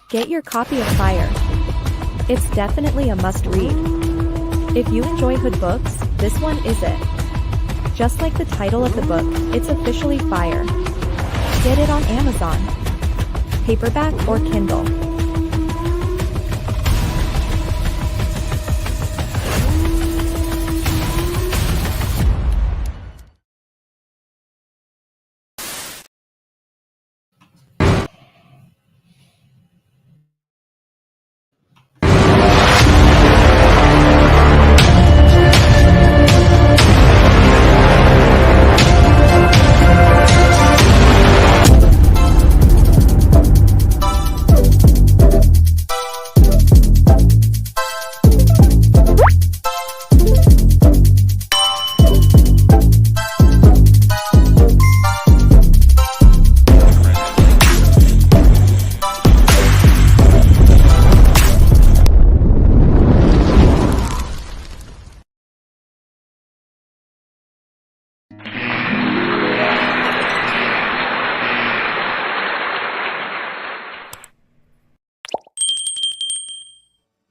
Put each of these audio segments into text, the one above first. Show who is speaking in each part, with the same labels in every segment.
Speaker 1: Get your copy of Fire. It's definitely a must-read. If you enjoy hood books, this one is it. Just like the title of the book, it's officially Fire. Get it on Amazon, paperback or Kindle.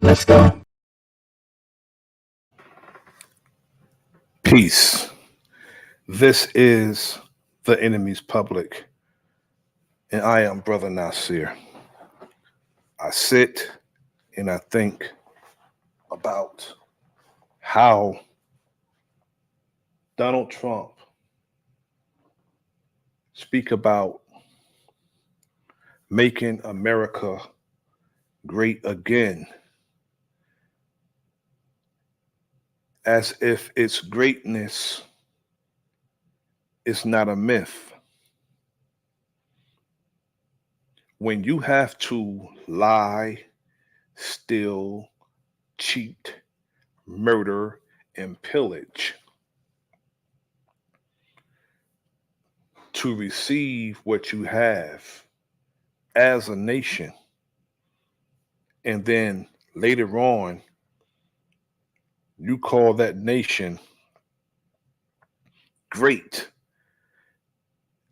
Speaker 2: Let's go.
Speaker 3: Peace. This is the enemy's public, and I am Bro.Nasir. I sit and I think about how Donald Trump speak about making America great again, as if its greatness is not a myth. When you have to lie, steal, cheat, murder, and pillage to receive what you have as a nation, and then later on, you call that nation great,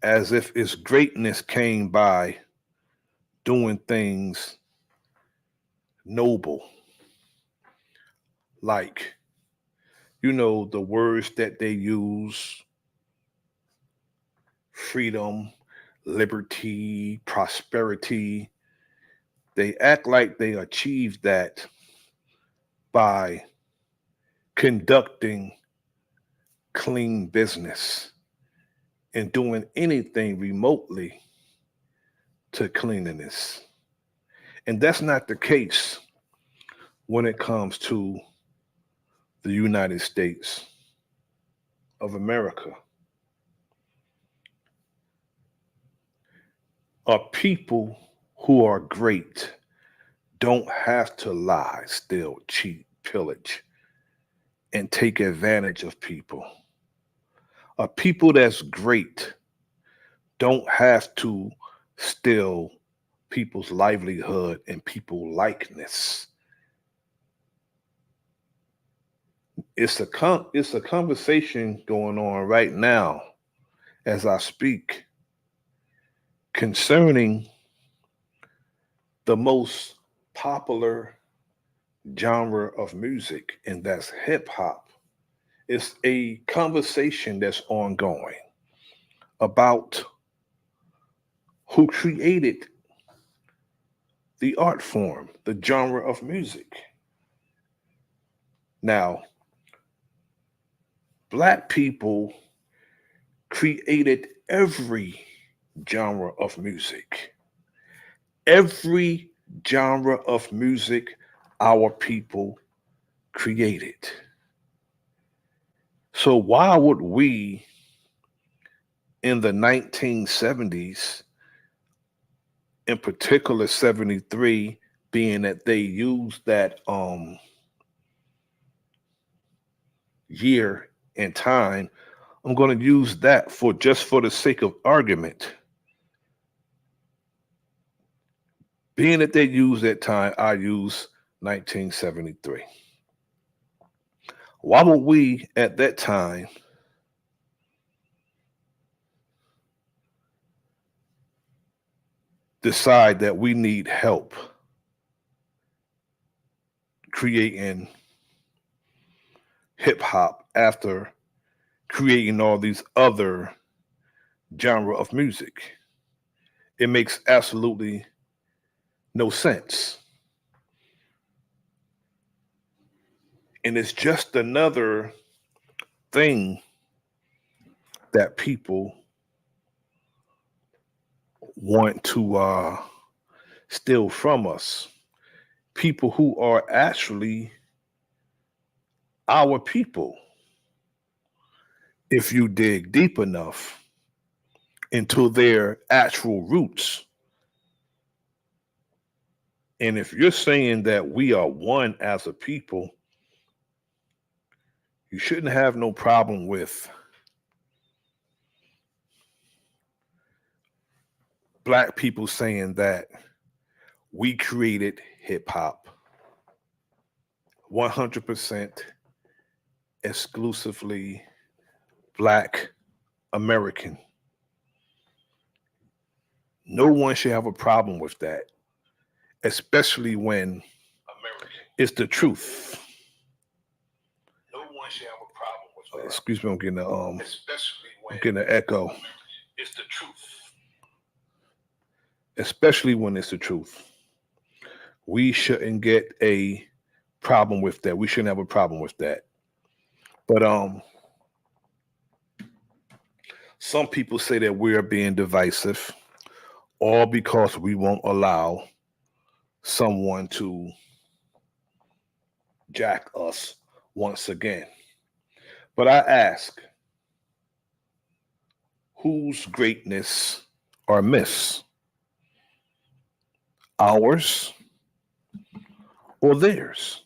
Speaker 3: as if its greatness came by doing things noble, like, the words that they use: freedom, liberty, prosperity. They act like they achieved that by conducting clean business and doing anything remotely to cleanliness. And that's not the case when it comes to the United States of America. A people who are great don't have to lie, steal, cheat, pillage, and take advantage of people. A people that's great don't have to steal people's livelihood and people likeness. It's a conversation going on right now as I speak concerning the most popular genre of music, and that's hip hop. It's a conversation that's ongoing about who created the art form, the genre of music. Now, Black people created every genre of music. Every genre of music our people created. So why would we in the 1970s, in particular 73, being that they used that year and time, I'm going to use that for just for the sake of argument. Being that they use that time, I use 1973. Why would we at that time decide that we need help creating hip hop after creating all these other genre of music. It makes absolutely no sense. And it's just another thing that people want to steal from us. People who are actually our people. If you dig deep enough into their actual roots, and if you're saying that we are one as a people, you shouldn't have no problem with black people saying that we created hip hop 100% exclusively black American. No one should have a problem with that, especially when it's the truth. No one should have a problem with that. Excuse me, I'm getting an echo. It's the truth. Especially when it's the truth. We shouldn't get a problem with that. We shouldn't have a problem with that. But some people say that we are being divisive, all because we won't allow someone to jack us once again. But I ask, whose greatness are myths? Ours or theirs?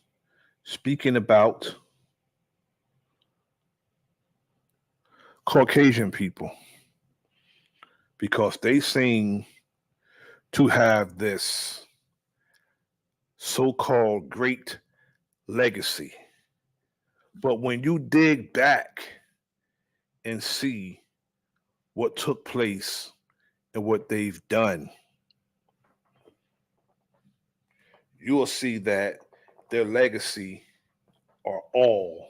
Speaker 3: Speaking about Caucasian people, because they seem to have this so-called great legacy. But when you dig back and see what took place and what they've done, you will see that their legacy are all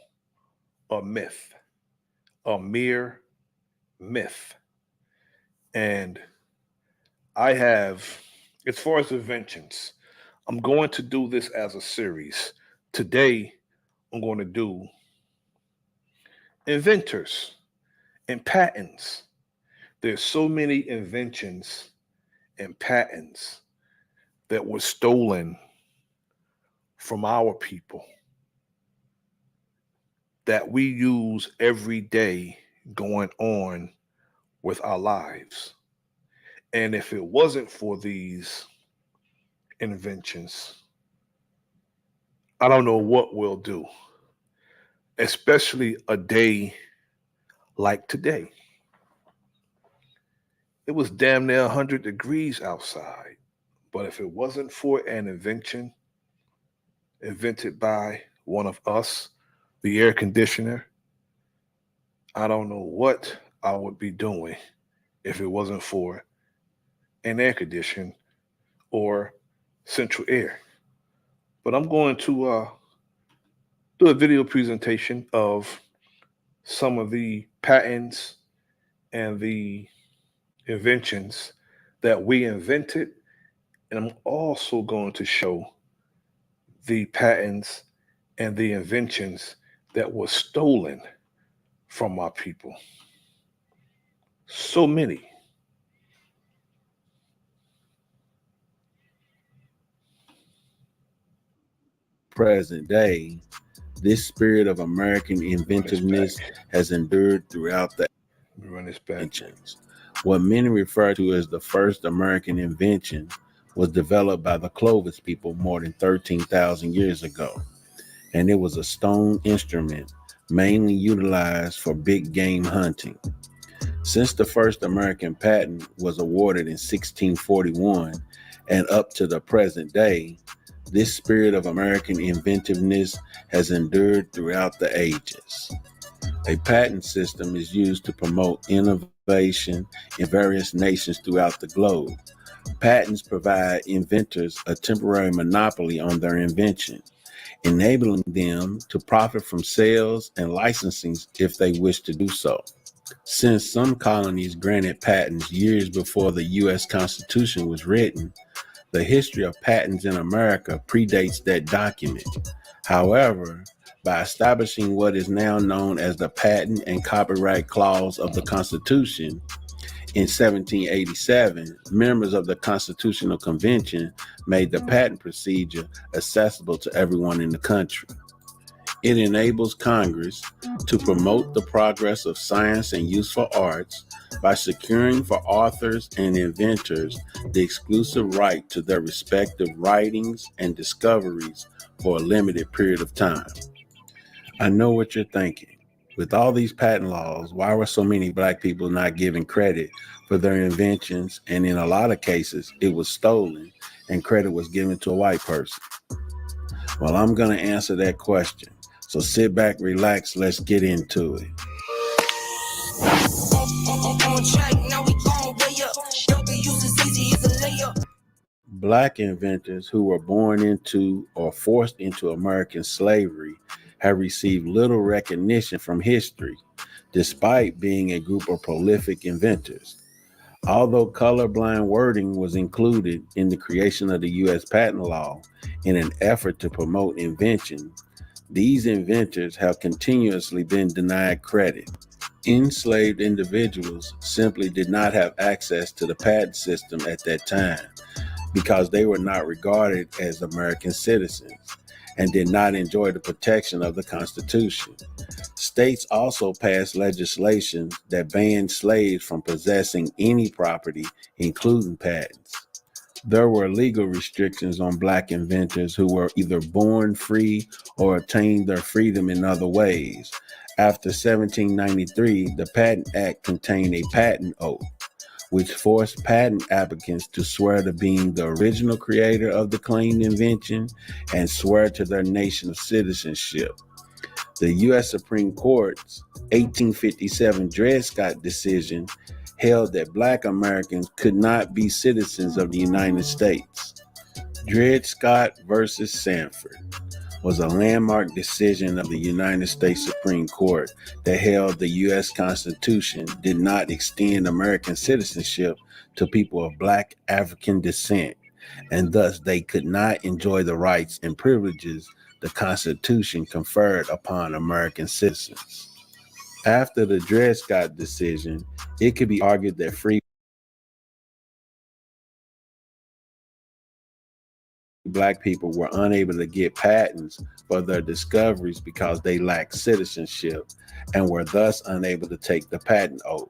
Speaker 3: a myth, a mere myth. And I have, as far as inventions, I'm going to do this as a series. Today, I'm going to do inventors and patents. There's so many inventions and patents that were stolen from our people that we use every day going on with our lives. And if it wasn't for these inventions, I don't know what we'll do, especially a day like today. It was damn near 100 degrees outside. But if it wasn't for an invention invented by one of us, the air conditioner, I don't know what I would be doing if it wasn't for an air conditioner or central air. But I'm going to do a video presentation of some of the patents and the inventions that we invented. And I'm also going to show the patents and the inventions that were stolen from our people. So many.
Speaker 2: Present day, this spirit of American inventiveness has endured throughout the
Speaker 3: Let me run this back.
Speaker 2: inventions. What many refer to as the first American invention was developed by the Clovis people more than 13,000 years ago, and it was a stone instrument mainly utilized for big game hunting. Since the first American patent was awarded in 1641 and up to the present day, this spirit of American inventiveness has endured throughout the ages. A patent system is used to promote innovation in various nations throughout the globe. Patents provide inventors a temporary monopoly on their invention. enabling them to profit from sales and licensing if they wish to do so. Since some colonies granted patents years before the U.S. Constitution was written, the history of patents in America predates that document. However, by establishing what is now known as the Patent and Copyright Clause of the Constitution, in 1787, members of the Constitutional Convention made the patent procedure accessible to everyone in the country. It enables Congress to promote the progress of science and useful arts by securing for authors and inventors the exclusive right to their respective writings and discoveries for a limited period of time. I know what you're thinking. With all these patent laws, why were so many Black people not given credit for their inventions? And in a lot of cases, it was stolen and credit was given to a white person. Well, I'm going to answer that question. So sit back, relax, let's get into it. Black inventors who were born into or forced into American slavery have received little recognition from history, despite being a group of prolific inventors. Although colorblind wording was included in the creation of the U.S. patent law in an effort to promote invention, these inventors have continuously been denied credit. Enslaved individuals simply did not have access to the patent system at that time because they were not regarded as American citizens and did not enjoy the protection of the Constitution. States also passed legislation that banned slaves from possessing any property, including patents. There were legal restrictions on Black inventors who were either born free or attained their freedom in other ways. After 1793, the Patent Act contained a patent oath, which forced patent applicants to swear to being the original creator of the claimed invention and swear to their nation of citizenship. The U.S. Supreme Court's 1857 Dred Scott decision held that Black Americans could not be citizens of the United States. Dred Scott versus Sanford was a landmark decision of the United States Supreme Court that held the U.S. Constitution did not extend American citizenship to people of Black African descent, and thus they could not enjoy the rights and privileges the Constitution conferred upon American citizens. After the Dred Scott decision, it could be argued that free Black people were unable to get patents for their discoveries because they lacked citizenship and were thus unable to take the patent oath.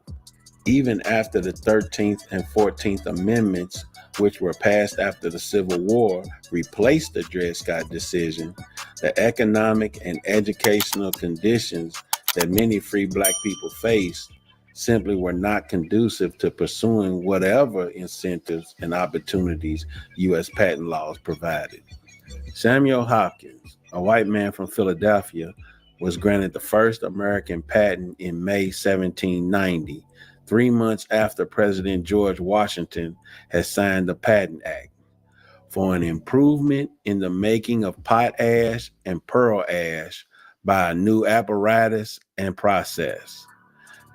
Speaker 2: Even after the 13th and 14th Amendments, which were passed after the Civil War, replaced the Dred Scott decision, the economic and educational conditions that many free Black people faced simply were not conducive to pursuing whatever incentives and opportunities U.S. patent laws provided. Samuel Hopkins, a white man from Philadelphia, was granted the first American patent in May 1790, 3 months after President George Washington had signed the Patent Act, for an improvement in the making of potash and pearl ash by a new apparatus and process.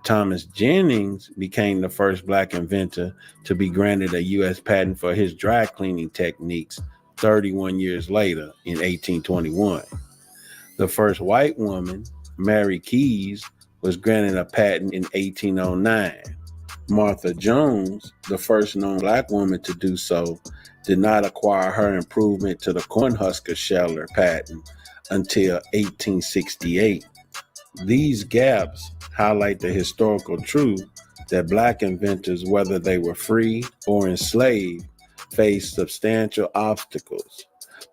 Speaker 2: Thomas Jennings became the first Black inventor to be granted a U.S. patent for his dry cleaning techniques 31 years later in 1821. The first white woman, Mary Keyes, was granted a patent in 1809. Martha Jones, the first known Black woman to do so, did not acquire her improvement to the Cornhusker sheller patent until 1868. These gaps highlight the historical truth that Black inventors, whether they were free or enslaved, faced substantial obstacles,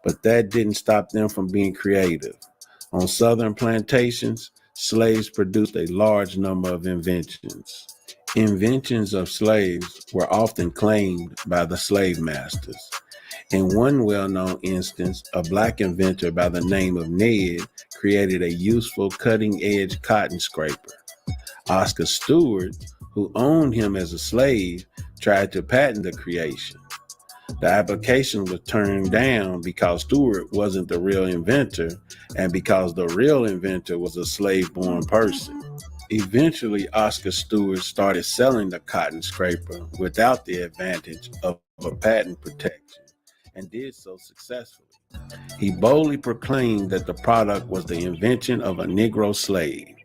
Speaker 2: but that didn't stop them from being creative. On Southern plantations, slaves produced a large number of inventions. Inventions of slaves were often claimed by the slave masters. In one well-known instance, a Black inventor by the name of Ned created a useful cutting-edge cotton scraper. Oscar Stewart, who owned him as a slave, tried to patent the creation. The application was turned down because Stewart wasn't the real inventor and because the real inventor was a slave born person. Eventually, Oscar Stewart started selling the cotton scraper without the advantage of a patent protection and did so successfully. He boldly proclaimed that the product was the invention of a Negro slave,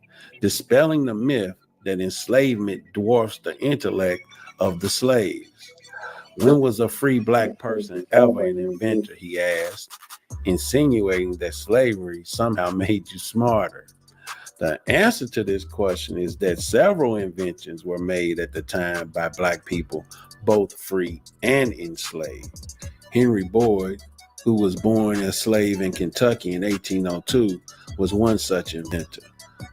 Speaker 2: dispelling the myth that enslavement dwarfs the intellect of the slaves. When was a free black person ever an inventor? He asked, insinuating that slavery somehow made you smarter. The answer to this question is that several inventions were made at the time by black people, both free and enslaved. Henry Boyd, who was born a slave in Kentucky in 1802, was one such inventor.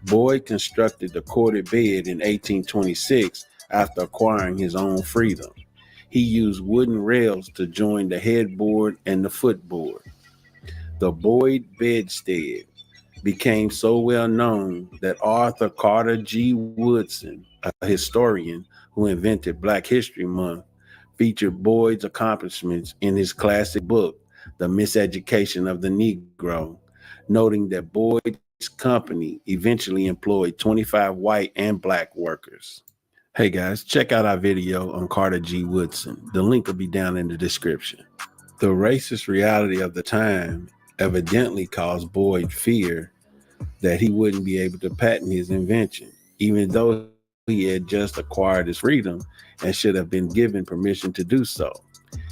Speaker 2: Boyd constructed the corded bed in 1826 after acquiring his own freedom. He used wooden rails to join the headboard and the footboard. The Boyd bedstead became so well known that Arthur Carter G. Woodson, a historian who invented Black History Month, featured Boyd's accomplishments in his classic book, The Miseducation of the Negro, noting that Boyd's company eventually employed 25 white and black workers. Hey guys, check out our video on Carter G. Woodson. The link will be down in the description. The racist reality of the time evidently caused Boyd fear that he wouldn't be able to patent his invention, even though he had just acquired his freedom and should have been given permission to do so.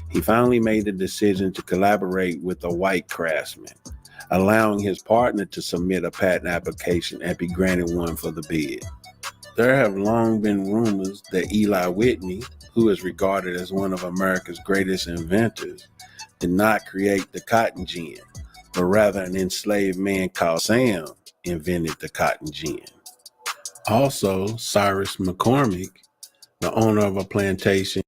Speaker 2: He finally made the decision to collaborate with a white craftsman, allowing his partner to submit a patent application and be granted one for the bed. There have long been rumors that Eli Whitney, who is regarded as one of America's greatest inventors, did not create the cotton gin, but rather an enslaved man called Sam invented the cotton gin. Also, Cyrus McCormick, the owner of a plantation,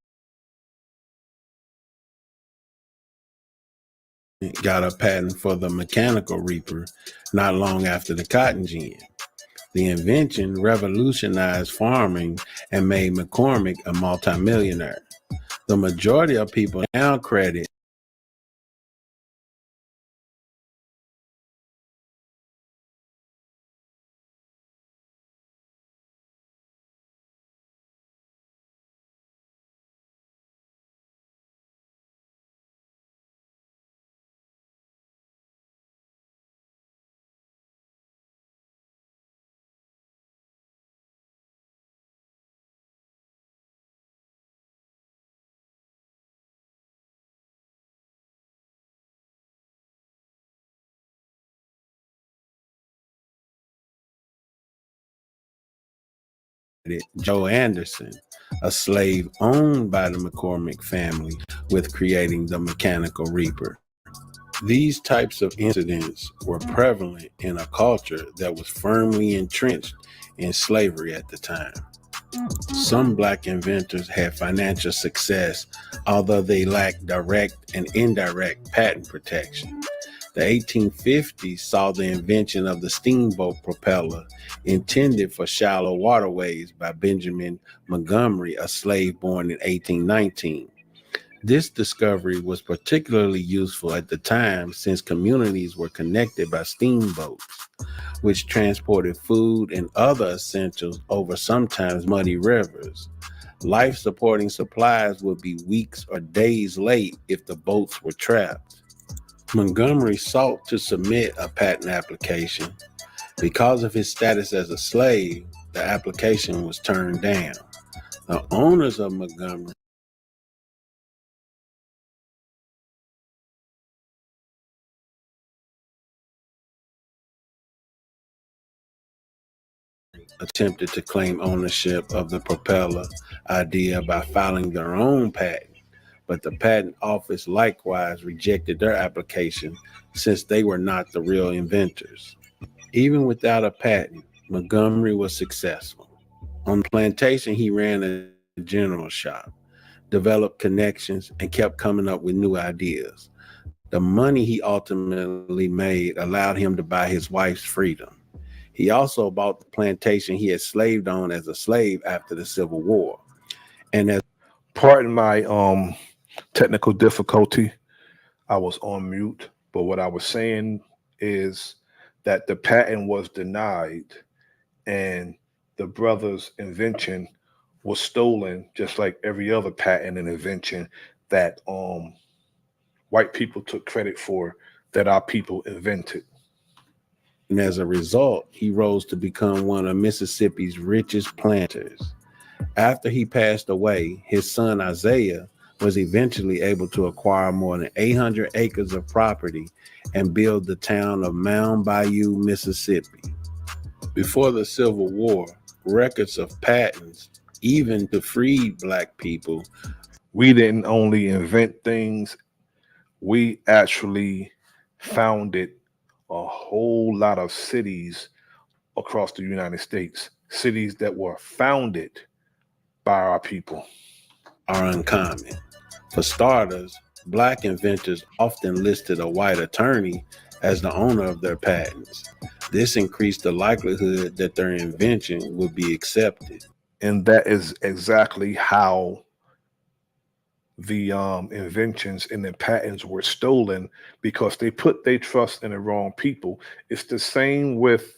Speaker 2: got a patent for the mechanical reaper not long after the cotton gin. The invention revolutionized farming and made McCormick a multimillionaire. The majority of people now credit Joe Anderson, a slave owned by the McCormick family, with creating the mechanical reaper. These types of incidents were prevalent in a culture that was firmly entrenched in slavery at the time. Some black inventors had financial success, although they lacked direct and indirect patent protection. The 1850s saw the invention of the steamboat propeller intended for shallow waterways by Benjamin Montgomery, a slave born in 1819. This discovery was particularly useful at the time since communities were connected by steamboats, which transported food and other essentials over sometimes muddy rivers. Life supporting supplies would be weeks or days late if the boats were trapped. Montgomery sought to submit a patent application. Because of his status as a slave, the application was turned down. The owners of Montgomery attempted to claim ownership of the propeller idea by filing their own patent, but the patent office likewise rejected their application since they were not the real inventors. Even without a patent, Montgomery was successful. On the plantation, he ran a general shop, developed connections, and kept coming up with new ideas. The money he ultimately made allowed him to buy his wife's freedom. He also bought the plantation he had slaved on as a slave after the Civil War. And as
Speaker 3: Pardon my Technical difficulty. I was on mute, but what I was saying is that the patent was denied and the brother's invention was stolen, just like every other patent and invention that white people took credit for that our people invented.
Speaker 2: And as a result, he rose to become one of Mississippi's richest planters. After he passed away, his son Isaiah was eventually able to acquire more than 800 acres of property and build the town of Mound Bayou, Mississippi. Before the Civil War, records of patents, even to freed black people.
Speaker 3: We didn't only invent things, we actually founded a whole lot of cities across the United States, cities that were founded by our people.
Speaker 2: Are uncommon. For starters, black inventors often listed a white attorney as the owner of their patents. This increased the likelihood that their invention would be accepted.
Speaker 3: And that is exactly how the inventions and the patents were stolen, because they put their trust in the wrong people. It's the same with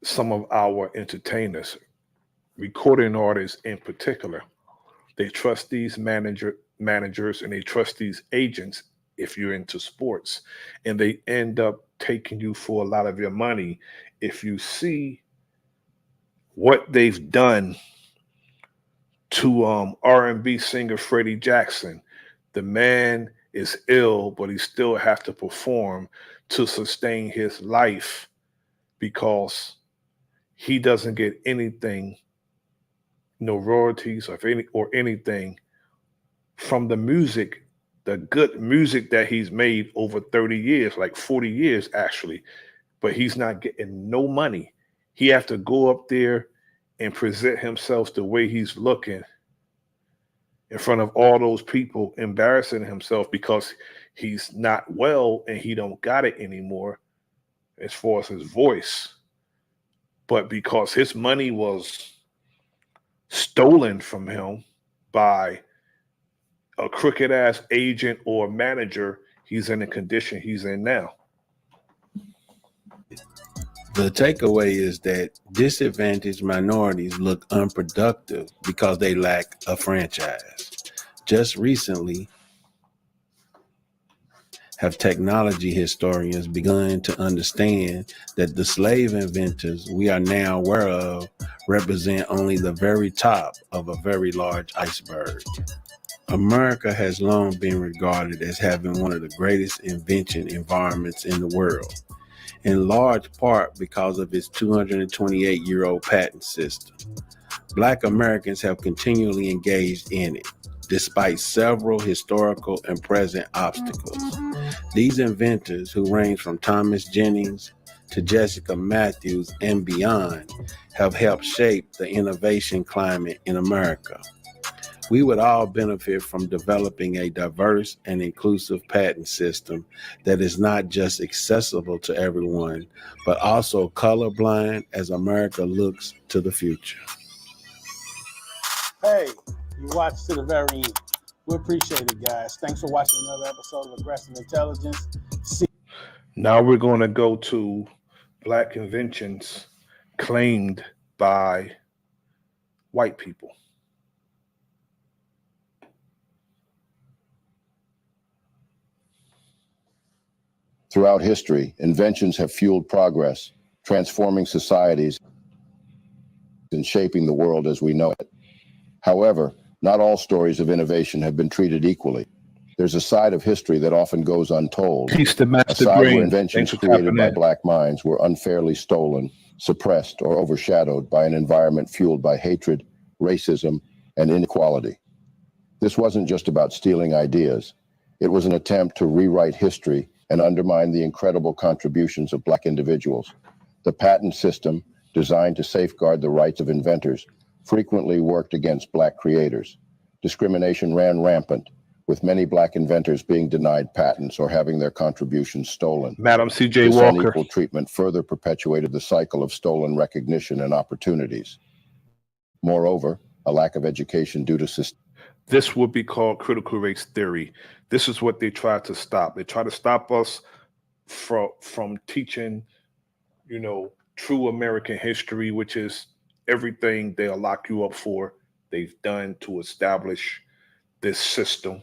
Speaker 3: some of our entertainers, recording artists in particular. They trust these managers and they trust these agents if you're into sports, and they end up taking you for a lot of your money. If you see what they've done to R&B singer Freddie Jackson, the man is ill, but he still has to perform to sustain his life because he doesn't get anything, no royalties or anything from the music, the good music that he's made over 30 years, like 40 years actually, but he's not getting no money. He has to go up there and present himself the way he's looking in front of all those people, embarrassing himself because he's not well and he don't got it anymore as far as his voice. But because his money was stolen from him by a crooked ass agent or manager, he's in the condition he's in now.
Speaker 2: The takeaway is that disadvantaged minorities look unproductive because they lack a franchise. Just recently, have technology historians begun to understand that the slave inventors we are now aware of represent only the very top of a very large iceberg. America has long been regarded as having one of the greatest invention environments in the world, in large part because of its 228-year-old patent system. Black Americans have continually engaged in it, despite several historical and present obstacles. These inventors, who range from Thomas Jennings to Jessica Matthews and beyond, have helped shape the innovation climate in America. We would all benefit from developing a diverse and inclusive patent system that is not just accessible to everyone, but also colorblind as America looks to the future.
Speaker 4: Hey, you watched to the very end. We appreciate it, guys. Thanks for watching another episode of Aggressive Intelligence.
Speaker 3: Now we're going to go to black inventions claimed by white people.
Speaker 5: Throughout history, inventions have fueled progress, transforming societies and shaping the world as we know it. However, not all stories of innovation have been treated equally. There's a side of history that often goes untold.
Speaker 3: Peace to
Speaker 5: A
Speaker 3: Master
Speaker 5: side where
Speaker 3: Green.
Speaker 5: inventions
Speaker 3: Thanks for
Speaker 5: created
Speaker 3: tapping
Speaker 5: by
Speaker 3: in.
Speaker 5: black minds were unfairly stolen, suppressed, or overshadowed by an environment fueled by hatred, racism, and inequality. This wasn't just about stealing ideas. It was an attempt to rewrite history and undermine the incredible contributions of black individuals. The patent system, designed to safeguard the rights of inventors, frequently worked against black creators. Discrimination ran rampant, with many black inventors being denied patents or having their contributions stolen.
Speaker 3: Madam C.J.
Speaker 5: This
Speaker 3: Walker.
Speaker 5: unequal treatment further perpetuated the cycle of stolen recognition and opportunities. Moreover, a lack of education due to
Speaker 3: This would be called critical race theory. This is what they try to stop. They try to stop us from teaching, true American history, which is everything they'll lock you up for. They've done to establish this system.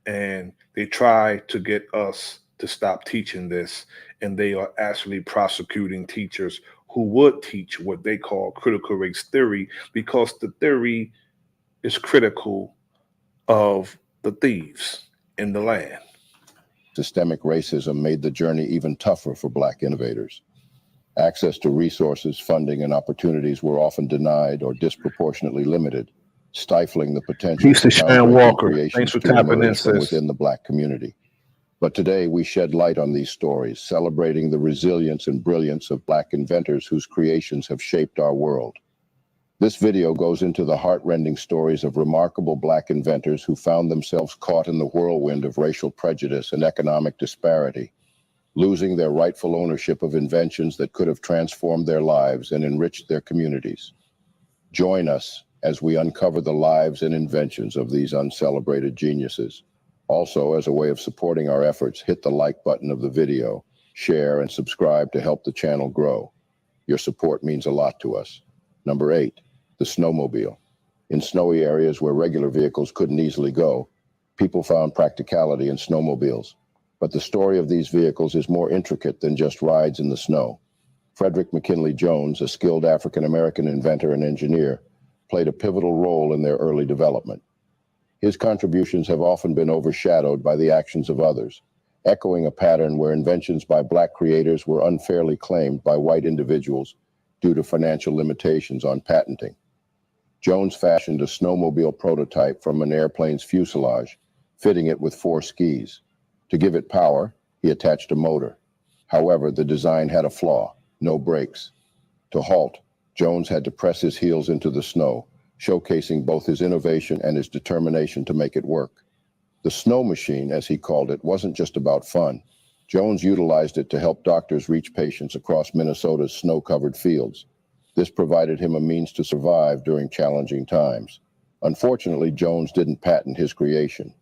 Speaker 3: And they try to get us to stop teaching this. And they are actually prosecuting teachers who would teach what they call critical race theory, because the theory is critical of the thieves in the land.
Speaker 5: Systemic racism made the journey even tougher for Black innovators. Access to resources, funding, and opportunities were often denied or disproportionately limited, stifling the potential
Speaker 3: Peace to Sharon Walker. Thanks for tapping in,
Speaker 5: from
Speaker 3: sis.
Speaker 5: within the Black community. But today we shed light on these stories, celebrating the resilience and brilliance of Black inventors whose creations have shaped our world. This video goes into the heart-rending stories of remarkable Black inventors who found themselves caught in the whirlwind of racial prejudice and economic disparity, losing their rightful ownership of inventions that could have transformed their lives and enriched their communities. Join us as we uncover the lives and inventions of these uncelebrated geniuses. Also, as a way of supporting our efforts, hit the like button of the video, share, and subscribe to help the channel grow. Your support means a lot to us. Number 8, the snowmobile. In snowy areas where regular vehicles couldn't easily go, people found practicality in snowmobiles. But the story of these vehicles is more intricate than just rides in the snow. Frederick McKinley Jones, a skilled African-American inventor and engineer, played a pivotal role in their early development. His contributions have often been overshadowed by the actions of others, echoing a pattern where inventions by Black creators were unfairly claimed by white individuals due to financial limitations on patenting. Jones fashioned a snowmobile prototype from an airplane's fuselage, fitting it with 4 skis. To give it power, he attached a motor. However, the design had a flaw: no brakes. To halt, Jones had to press his heels into the snow, showcasing both his innovation and his determination to make it work. The snow machine, as he called it, wasn't just about fun. Jones utilized it to help doctors reach patients across Minnesota's snow-covered fields. This provided him a means to survive during challenging times. Unfortunately, Jones didn't patent his creation.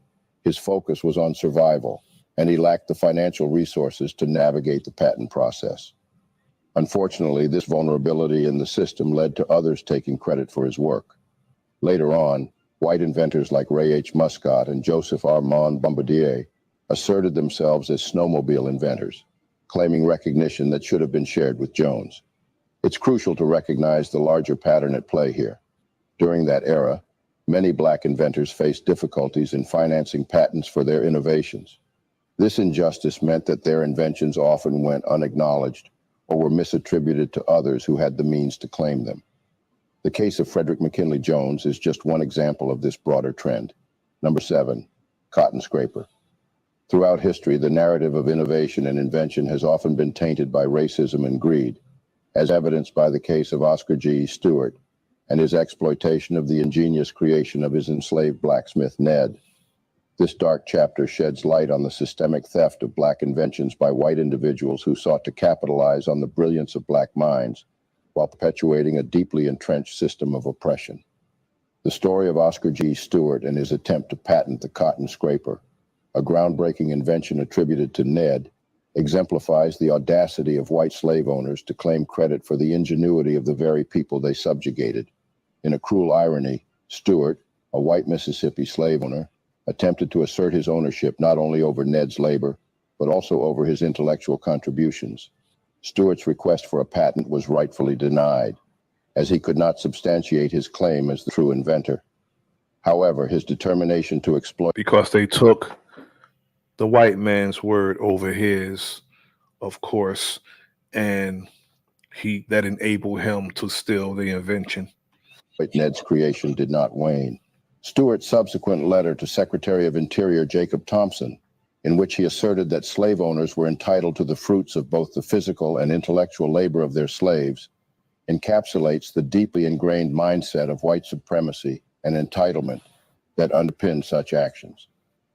Speaker 5: His focus was on survival, and he lacked the financial resources to navigate the patent process. Unfortunately, this vulnerability in the system led to others taking credit for his work. Later on, white inventors like Ray H. Muscat and Joseph Armand Bombardier asserted themselves as snowmobile inventors, claiming recognition that should have been shared with Jones. It's crucial to recognize the larger pattern at play here. During that era, many Black inventors faced difficulties in financing patents for their innovations. This injustice meant that their inventions often went unacknowledged or were misattributed to others who had the means to claim them. The case of Frederick McKinley Jones is just one example of this broader trend. Number 7, cotton scraper. Throughout history, the narrative of innovation and invention has often been tainted by racism and greed, as evidenced by the case of Oscar G. Stewart and his exploitation of the ingenious creation of his enslaved blacksmith, Ned. This dark chapter sheds light on the systemic theft of Black inventions by white individuals who sought to capitalize on the brilliance of Black minds while perpetuating a deeply entrenched system of oppression. The story of Oscar G. Stewart and his attempt to patent the cotton scraper, a groundbreaking invention attributed to Ned, exemplifies the audacity of white slave owners to claim credit for the ingenuity of the very people they subjugated. In a cruel irony, Stewart, a white Mississippi slave owner, attempted to assert his ownership not only over Ned's labor, but also over his intellectual contributions. Stewart's request for a patent was rightfully denied, as he could not substantiate his claim as the true inventor. However, his determination to exploit...
Speaker 3: Because they took the white man's word over his, of course, and that enabled him to steal the invention.
Speaker 5: Ned's creation did not wane. Stewart's subsequent letter to Secretary of Interior Jacob Thompson, in which he asserted that slave owners were entitled to the fruits of both the physical and intellectual labor of their slaves, encapsulates the deeply ingrained mindset of white supremacy and entitlement that underpinned such actions.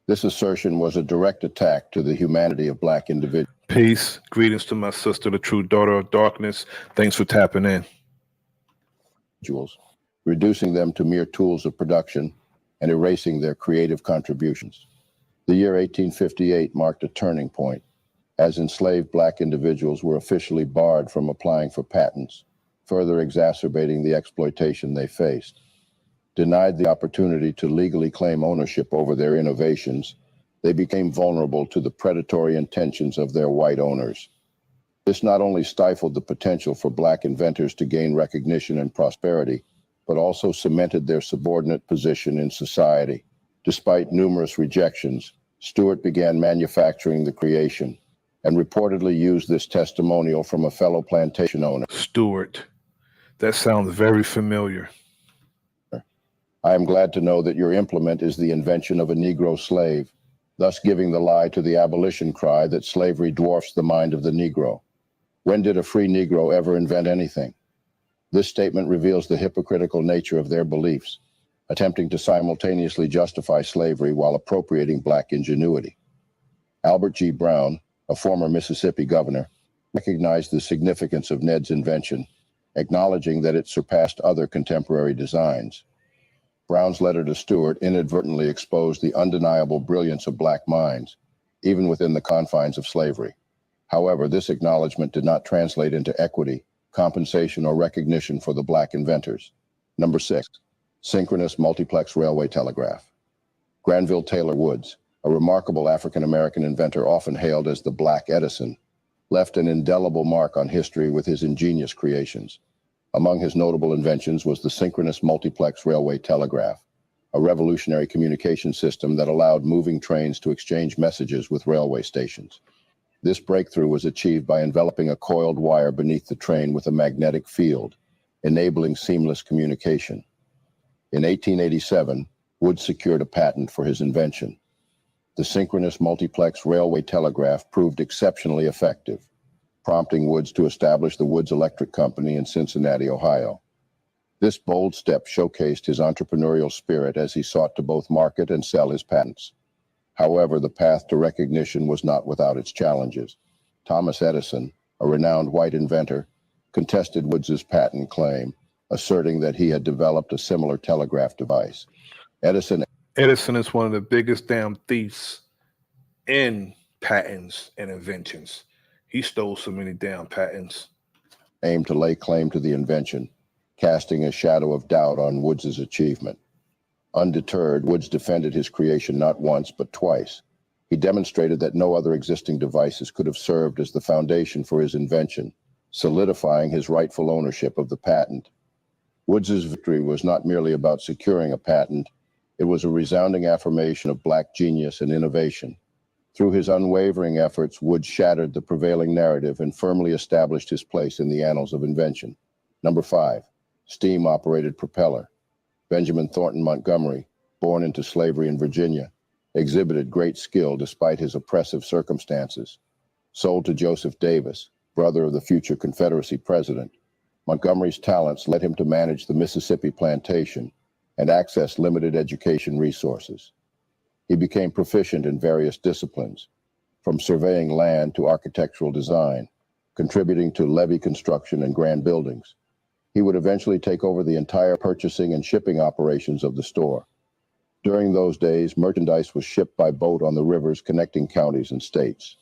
Speaker 5: This assertion was a direct attack to the humanity of Black individuals.
Speaker 3: Peace. Greetings to my sister, the true daughter of darkness. Thanks for tapping in.
Speaker 5: reducing them to mere tools of production and erasing their creative contributions. The year 1858 marked a turning point, as enslaved black individuals were officially barred from applying for patents, further exacerbating the exploitation they faced. Denied the opportunity to legally claim ownership over their innovations, they became vulnerable to the predatory intentions of their white owners. This not only stifled the potential for black inventors to gain recognition and prosperity, but also cemented their subordinate position in society. Despite numerous rejections, Stewart began manufacturing the creation and reportedly used this testimonial from a fellow plantation owner.
Speaker 3: Stewart. That sounds very familiar.
Speaker 5: I am glad to know that your implement is the invention of a Negro slave, thus giving the lie to the abolition cry that slavery dwarfs the mind of the Negro. When did a free Negro ever invent anything? This statement reveals the hypocritical nature of their beliefs, attempting to simultaneously justify slavery while appropriating black ingenuity. Albert G. Brown, a former Mississippi governor, recognized the significance of Ned's invention, acknowledging that it surpassed other contemporary designs. Brown's letter to Stewart inadvertently exposed the undeniable brilliance of black minds, even within the confines of slavery. However, this acknowledgement did not translate into equity, compensation, or recognition for the black inventors. Number 6, synchronous multiplex railway telegraph. Granville Taylor Woods, a remarkable African-American inventor often hailed as the Black Edison, left an indelible mark on history with his ingenious creations. Among his notable inventions was the synchronous multiplex railway telegraph, a revolutionary communication system that allowed moving trains to exchange messages with railway stations. This breakthrough was achieved by enveloping a coiled wire beneath the train with a magnetic field, enabling seamless communication. In 1887, Woods secured a patent for his invention. The synchronous multiplex railway telegraph proved exceptionally effective, prompting Woods to establish the Woods Electric Company in Cincinnati, Ohio. This bold step showcased his entrepreneurial spirit as he sought to both market and sell his patents. However, the path to recognition was not without its challenges. Thomas Edison, a renowned white inventor, contested Woods's patent claim, asserting that he had developed a similar telegraph device. Edison
Speaker 3: Edison is one of the biggest damn thieves in patents and inventions. He stole so many damn patents.
Speaker 5: aimed to lay claim to the invention, casting a shadow of doubt on Woods's achievement. Undeterred, Woods defended his creation not once, but twice. He demonstrated that no other existing devices could have served as the foundation for his invention, solidifying his rightful ownership of the patent. Woods's victory was not merely about securing a patent, it was a resounding affirmation of black genius and innovation. Through his unwavering efforts, Woods shattered the prevailing narrative and firmly established his place in the annals of invention. Number 5, steam-operated propeller. Benjamin Thornton Montgomery, born into slavery in Virginia, exhibited great skill despite his oppressive circumstances. Sold to Joseph Davis, brother of the future Confederacy president, Montgomery's talents led him to manage the Mississippi plantation and access limited education resources. He became proficient in various disciplines, from surveying land to architectural design, contributing to levee construction and grand buildings. He would eventually take over the entire purchasing and shipping operations of the store. During those days, merchandise was shipped by boat on the rivers connecting counties and states.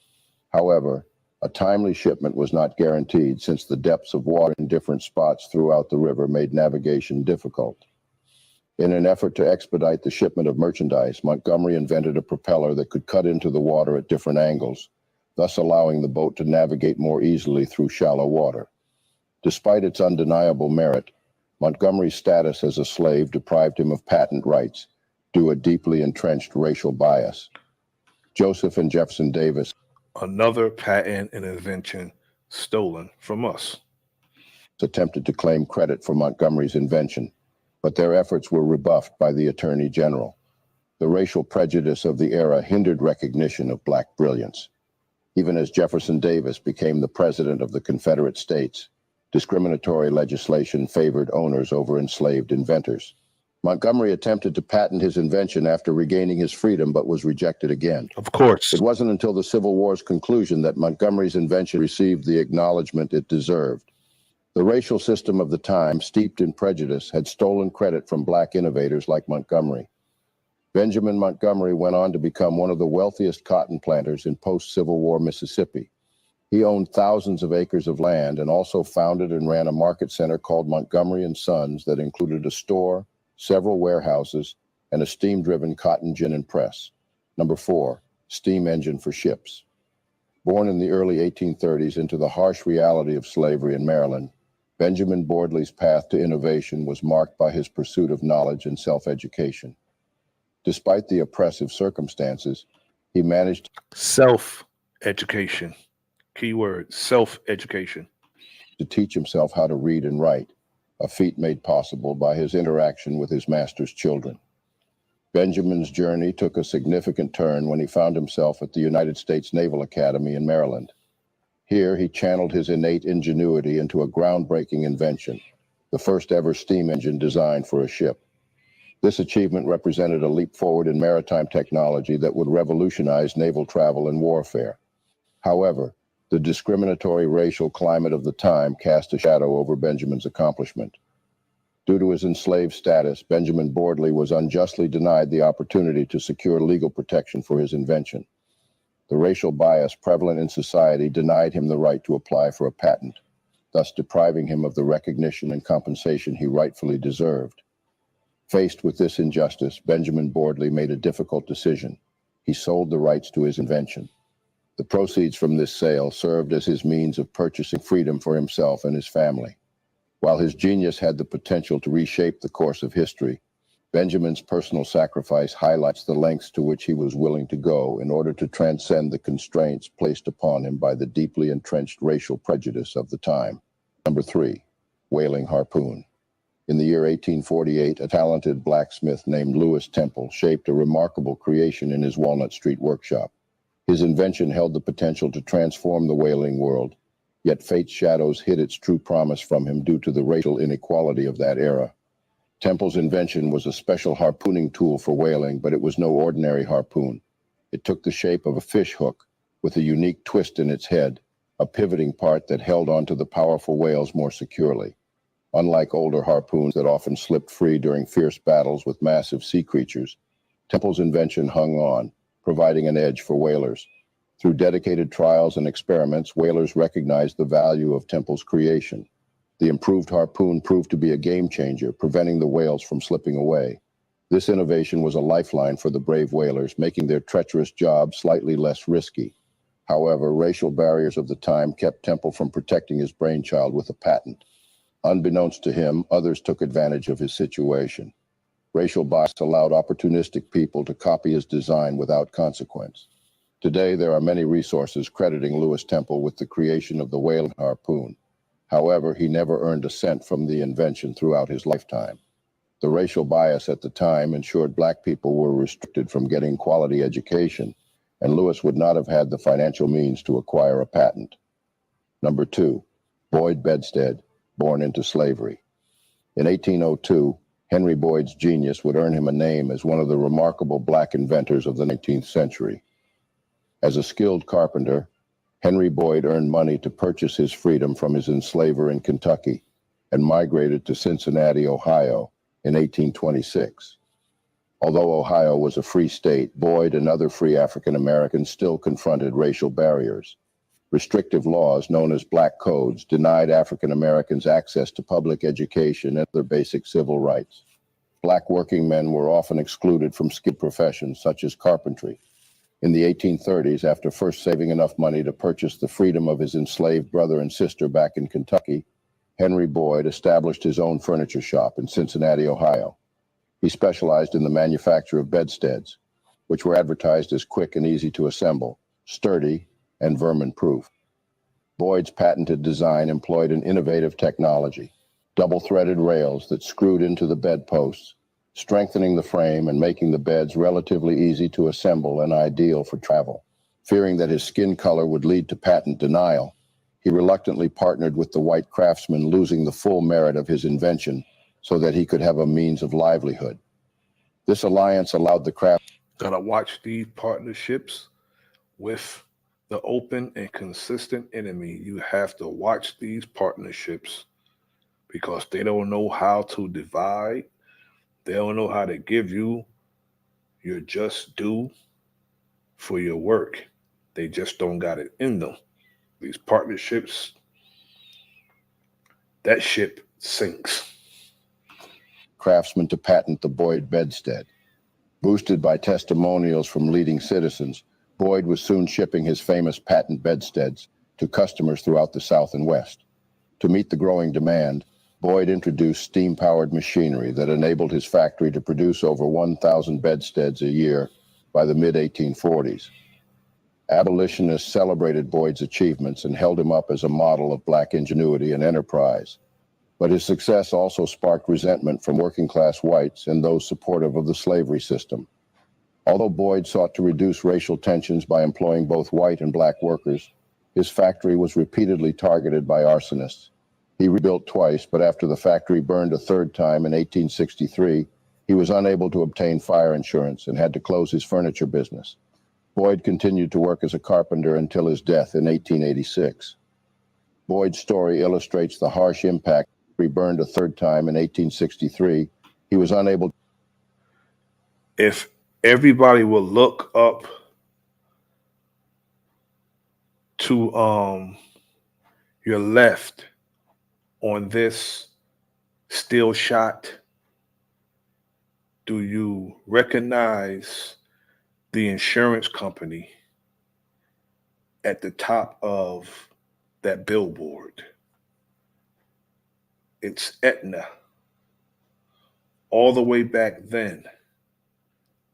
Speaker 5: However, a timely shipment was not guaranteed since the depths of water in different spots throughout the river made navigation difficult. In an effort to expedite the shipment of merchandise, Montgomery invented a propeller that could cut into the water at different angles, thus allowing the boat to navigate more easily through shallow water. Despite its undeniable merit, Montgomery's status as a slave deprived him of patent rights due to a deeply entrenched racial bias. Joseph and Jefferson Davis,
Speaker 3: Another patent and invention stolen from us.
Speaker 5: attempted to claim credit for Montgomery's invention, but their efforts were rebuffed by the Attorney General. The racial prejudice of the era hindered recognition of black brilliance. Even as Jefferson Davis became the president of the Confederate States, discriminatory legislation favored owners over enslaved inventors. Montgomery attempted to patent his invention after regaining his freedom, but was rejected again.
Speaker 3: Of course.
Speaker 5: It wasn't until the Civil War's conclusion that Montgomery's invention received the acknowledgement it deserved. The racial system of the time, steeped in prejudice, had stolen credit from black innovators like Montgomery. Benjamin Montgomery went on to become one of the wealthiest cotton planters in post-Civil War Mississippi. He owned thousands of acres of land and also founded and ran a market center called Montgomery and Sons that included a store, several warehouses, and a steam-driven cotton gin and press. Number 4, steam engine for ships. Born in the early 1830s into the harsh reality of slavery in Maryland, Benjamin Bordley's path to innovation was marked by his pursuit of knowledge and self-education. Despite the oppressive circumstances, he managed
Speaker 3: self-education. Keyword, self-education.
Speaker 5: To teach himself how to read and write, a feat made possible by his interaction with his master's children. Benjamin's journey took a significant turn when he found himself at the United States Naval Academy in Maryland. Here, he channeled his innate ingenuity into a groundbreaking invention, the first ever steam engine designed for a ship. This achievement represented a leap forward in maritime technology that would revolutionize naval travel and warfare. However, the discriminatory racial climate of the time cast a shadow over Benjamin's accomplishment. Due to his enslaved status, Benjamin Bordley was unjustly denied the opportunity to secure legal protection for his invention. The racial bias prevalent in society denied him the right to apply for a patent, thus depriving him of the recognition and compensation he rightfully deserved. Faced with this injustice, Benjamin Bordley made a difficult decision. He sold the rights to his invention. The proceeds from this sale served as his means of purchasing freedom for himself and his family. While his genius had the potential to reshape the course of history, Benjamin's personal sacrifice highlights the lengths to which he was willing to go in order to transcend the constraints placed upon him by the deeply entrenched racial prejudice of the time. Number 3, whaling harpoon. In the year 1848, a talented blacksmith named Lewis Temple shaped a remarkable creation in his Walnut Street workshop. His invention held the potential to transform the whaling world, yet fate's shadows hid its true promise from him due to the racial inequality of that era. Temple's invention was a special harpooning tool for whaling, but it was no ordinary harpoon. It took the shape of a fish hook with a unique twist in its head, a pivoting part that held onto the powerful whales more securely. Unlike older harpoons that often slipped free during fierce battles with massive sea creatures, Temple's invention hung on, providing an edge for whalers. Through dedicated trials and experiments, whalers recognized the value of Temple's creation. The improved harpoon proved to be a game changer, preventing the whales from slipping away. This innovation was a lifeline for the brave whalers, making their treacherous job slightly less risky. However, racial barriers of the time kept Temple from protecting his brainchild with a patent. Unbeknownst to him, others took advantage of his situation. Racial bias allowed opportunistic people to copy his design without consequence. Today, there are many resources crediting Lewis Temple with the creation of the whaling harpoon. However, he never earned a cent from the invention throughout his lifetime. The racial bias at the time ensured black people were restricted from getting quality education, and Lewis would not have had the financial means to acquire a patent. Number 2, Boyd Bedstead, born into slavery. In 1802, Henry Boyd's genius would earn him a name as one of the remarkable black inventors of the 19th century. As a skilled carpenter, Henry Boyd earned money to purchase his freedom from his enslaver in Kentucky and migrated to Cincinnati, Ohio in 1826. Although Ohio was a free state, Boyd and other free African Americans still confronted racial barriers. Restrictive laws, known as black codes, denied African Americans access to public education and other basic civil rights. Black working men were often excluded from skilled professions such as carpentry. In the 1830s, after first saving enough money to purchase the freedom of his enslaved brother and sister back in Kentucky, Henry Boyd established his own furniture shop in Cincinnati, Ohio. He specialized in the manufacture of bedsteads, which were advertised as quick and easy to assemble, sturdy, and vermin-proof. Boyd's patented design employed an innovative technology, double-threaded rails that screwed into the bedposts, strengthening the frame and making the beds relatively easy to assemble and ideal for travel. Fearing that his skin color would lead to patent denial, he reluctantly partnered with the white craftsman, losing the full merit of his invention so that he could have a means of livelihood. This alliance allowed the craft.
Speaker 3: Gotta watch these partnerships with the open and consistent enemy. You have to watch these partnerships because they don't know how to divide. They don't know how to give you your just due for your work. They just don't got it in them. These partnerships, that ship sinks.
Speaker 5: Craftsman to patent the Boyd bedstead. Boosted by testimonials from leading citizens, Boyd was soon shipping his famous patent bedsteads to customers throughout the South and West. To meet the growing demand, Boyd introduced steam-powered machinery that enabled his factory to produce over 1,000 bedsteads a year by the mid-1840s. Abolitionists celebrated Boyd's achievements and held him up as a model of black ingenuity and enterprise. But his success also sparked resentment from working-class whites and those supportive of the slavery system. Although Boyd sought to reduce racial tensions by employing both white and black workers, his factory was repeatedly targeted by arsonists. He rebuilt twice, but after the factory burned a third time in 1863, he was unable to obtain fire insurance and had to close his furniture business. Boyd continued to work as a carpenter until his death in 1886. Boyd's story illustrates the harsh impact. He burned a third time in 1863. He was unable.
Speaker 3: If everybody will look up to your left on this still shot, do you recognize the insurance company at the top of that billboard? It's Aetna. All the way back then,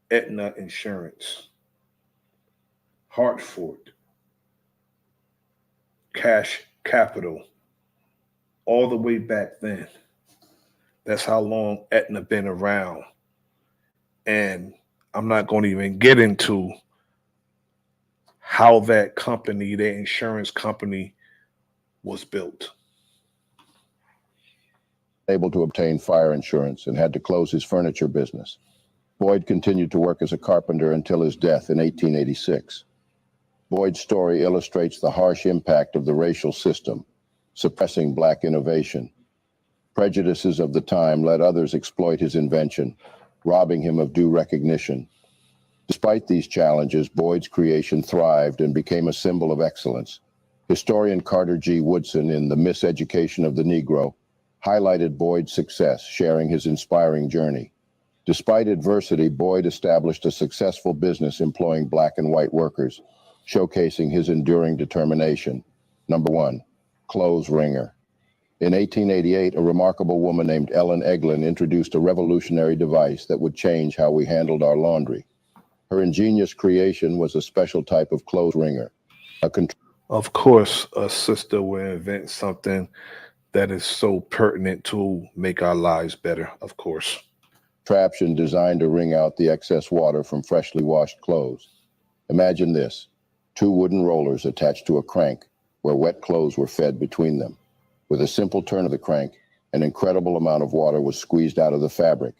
Speaker 3: Aetna Insurance, Hartford, Cash Capital, all the way back then. That's how long Aetna been around. And I'm not going to even get into how that company, their insurance company, was built.
Speaker 5: Able to obtain fire insurance and had to close his furniture business. Boyd continued to work as a carpenter until his death in 1886. Boyd's story illustrates the harsh impact of the racial system, suppressing black innovation. Prejudices of the time let others exploit his invention, robbing him of due recognition. Despite these challenges, Boyd's creation thrived and became a symbol of excellence. Historian Carter G. Woodson, in The Miseducation of the Negro, highlighted Boyd's success, sharing his inspiring journey. Despite adversity, Boyd established a successful business employing black and white workers, showcasing his enduring determination. Number 1, clothes wringer. In 1888, a remarkable woman named Ellen Eglin introduced a revolutionary device that would change how we handled our laundry. Her ingenious creation was a special type of clothes wringer.
Speaker 3: Of course, a sister will invent something that is so pertinent to make our lives better, of course.
Speaker 5: Contraption designed to wring out the excess water from freshly washed clothes. Imagine this: 2 wooden rollers attached to a crank where wet clothes were fed between them. With a simple turn of the crank, an incredible amount of water was squeezed out of the fabric,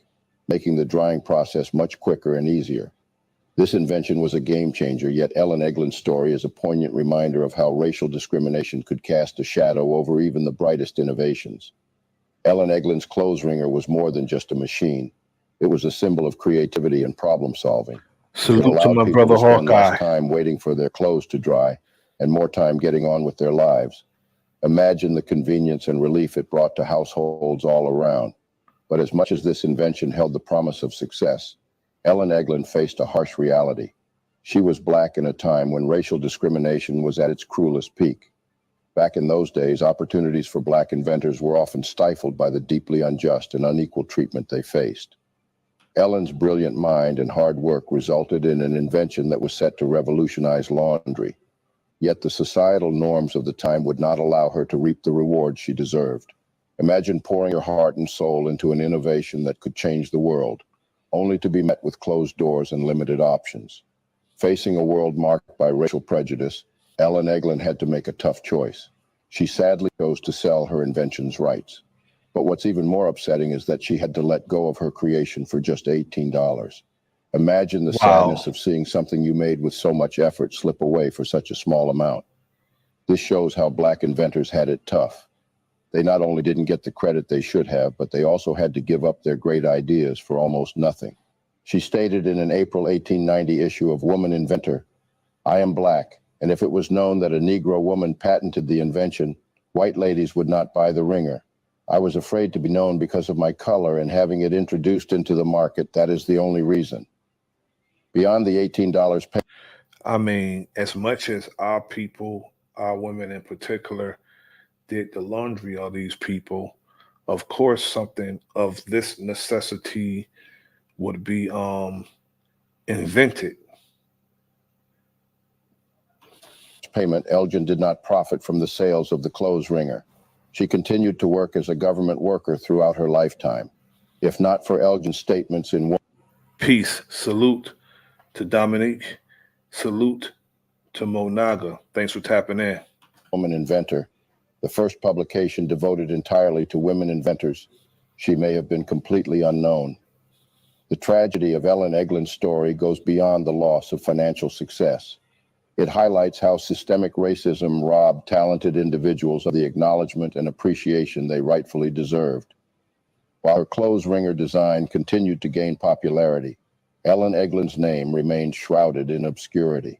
Speaker 5: making the drying process much quicker and easier. This invention was a game changer, yet Ellen Eglin's story is a poignant reminder of how racial discrimination could cast a shadow over even the brightest innovations. Ellen Eglin's clothes wringer was more than just a machine. It was a symbol of creativity and problem solving.
Speaker 3: Salute to my brother
Speaker 5: Spend less
Speaker 3: Hawkeye.
Speaker 5: time waiting for their clothes to dry and more time getting on with their lives. Imagine the convenience and relief it brought to households all around. But as much as this invention held the promise of success, Ellen Eglin faced a harsh reality. She was black in a time when racial discrimination was at its cruelest peak. Back in those days, opportunities for black inventors were often stifled by the deeply unjust and unequal treatment they faced. Ellen's brilliant mind and hard work resulted in an invention that was set to revolutionize laundry. Yet the societal norms of the time would not allow her to reap the rewards she deserved. Imagine pouring your heart and soul into an innovation that could change the world, only to be met with closed doors and limited options. Facing a world marked by racial prejudice, Ellen Eglin had to make a tough choice. She sadly chose to sell her invention's rights. But what's even more upsetting is that she had to let go of her creation for just $18. Imagine the sadness of seeing something you made with so much effort slip away for such a small amount. This shows how black inventors had it tough. They not only didn't get the credit they should have, but they also had to give up their great ideas for almost nothing. She stated in an April 1890 issue of Woman Inventor, "I am black, and if it was known that a Negro woman patented the invention, white ladies would not buy the ringer. I was afraid to be known because of my color, and having it introduced into the market, that is the only reason." Beyond the $18 pay.
Speaker 3: I mean, as much as our people, our women in particular, did the laundry of these people, of course, something of this necessity would be invented.
Speaker 5: Payment, Elgin did not profit from the sales of the clothes wringer. She continued to work as a government worker throughout her lifetime. If not for Elgin's statements in
Speaker 3: Peace. Salute to Dominique. Salute to Monaga. Thanks for tapping in.
Speaker 5: Woman Inventor, the first publication devoted entirely to women inventors, she may have been completely unknown. The tragedy of Ellen Eglin's story goes beyond the loss of financial success. It highlights how systemic racism robbed talented individuals of the acknowledgement and appreciation they rightfully deserved. While her clothes wringer design continued to gain popularity, Ellen Eglin's name remained shrouded in obscurity.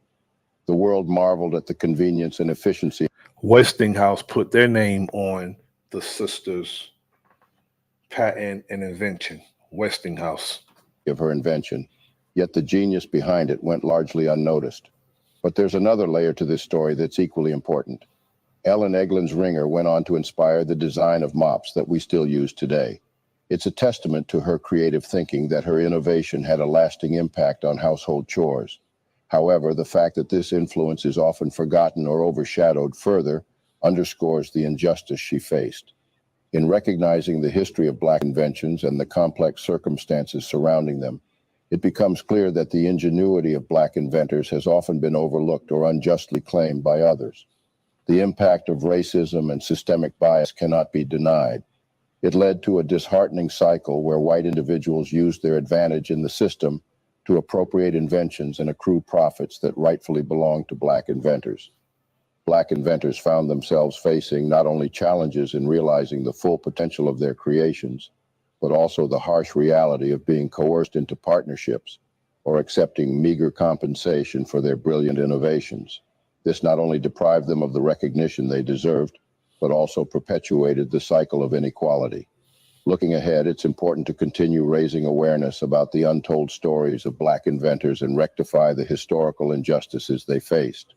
Speaker 5: The world marveled at the convenience and efficiency.
Speaker 3: Westinghouse put their name on the sisters' patent and invention. Westinghouse.
Speaker 5: Of her invention, yet the genius behind it went largely unnoticed. But there's another layer to this story that's equally important. Ellen Eglin's wringer went on to inspire the design of mops that we still use today. It's a testament to her creative thinking that her innovation had a lasting impact on household chores. However, the fact that this influence is often forgotten or overshadowed further underscores the injustice she faced. In recognizing the history of Black inventions and the complex circumstances surrounding them, it becomes clear that the ingenuity of Black inventors has often been overlooked or unjustly claimed by others. The impact of racism and systemic bias cannot be denied. It led to a disheartening cycle where white individuals used their advantage in the system to appropriate inventions and accrue profits that rightfully belonged to Black inventors. Black inventors found themselves facing not only challenges in realizing the full potential of their creations, but also the harsh reality of being coerced into partnerships or accepting meager compensation for their brilliant innovations. This not only deprived them of the recognition they deserved, but also perpetuated the cycle of inequality. Looking ahead, it's important to continue raising awareness about the untold stories of Black inventors and rectify the historical injustices they faced.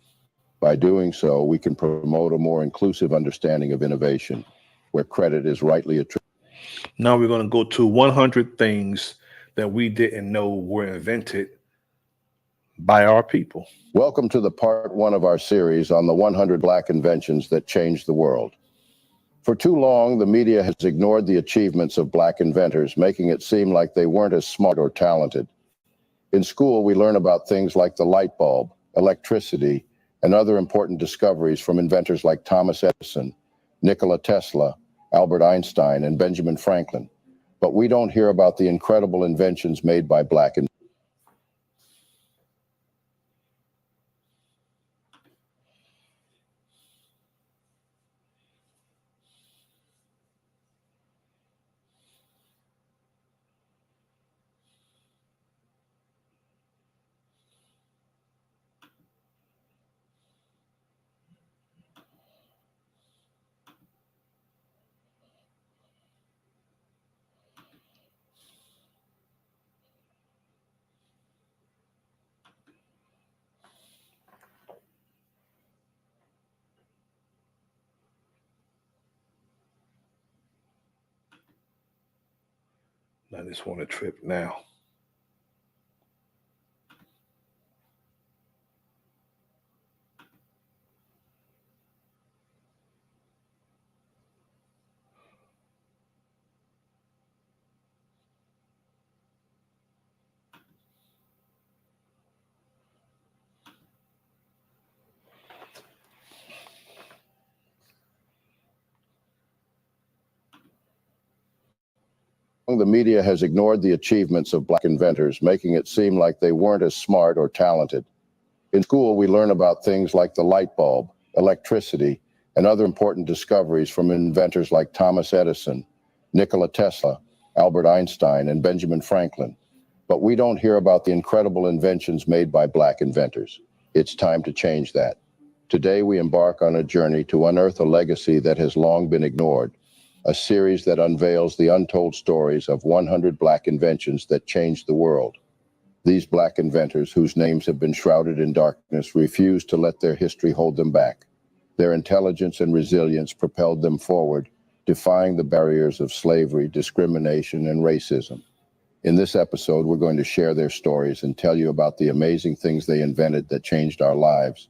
Speaker 5: By doing so, we can promote a more inclusive understanding of innovation, where credit is rightly attributed.
Speaker 3: Now we're going to go to 100 things that we didn't know were invented by our people.
Speaker 5: Welcome to the part 1 of our series on the 100 Black inventions that changed the world. For too long, the media has ignored the achievements of Black inventors, making it seem like they weren't as smart or talented. In school, we learn about things like the light bulb, electricity, and other important discoveries from inventors like Thomas Edison, Nikola Tesla, Albert Einstein, and Benjamin Franklin. But we don't hear about the incredible inventions made by Black inventors.
Speaker 3: I just want to trip now.
Speaker 5: The media has ignored the achievements of Black inventors, making it seem like they weren't as smart or talented. In school, we learn about things like the light bulb, electricity, and other important discoveries from inventors like Thomas Edison, Nikola Tesla, Albert Einstein, and Benjamin Franklin. But we don't hear about the incredible inventions made by Black inventors. It's time to change that. Today, we embark on a journey to unearth a legacy that has long been ignored, a series that unveils the untold stories of 100 Black inventions that changed the world. These Black inventors, whose names have been shrouded in darkness, refuse to let their history hold them back. Their intelligence and resilience propelled them forward, defying the barriers of slavery, discrimination, and racism. In this episode, we're going to share their stories and tell you about the amazing things they invented that changed our lives.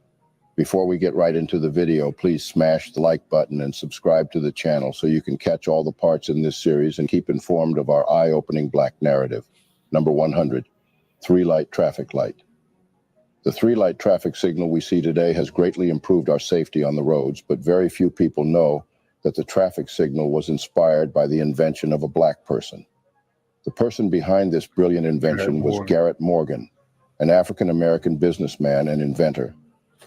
Speaker 5: Before we get right into the video, please smash the like button and subscribe to the channel so you can catch all the parts in this series and keep informed of our eye-opening Black narrative. Number 100, three-light traffic light. The three-light traffic signal we see today has greatly improved our safety on the roads, but very few people know that the traffic signal was inspired by the invention of a Black person. The person behind this brilliant invention was Garrett Morgan, an African-American businessman and inventor.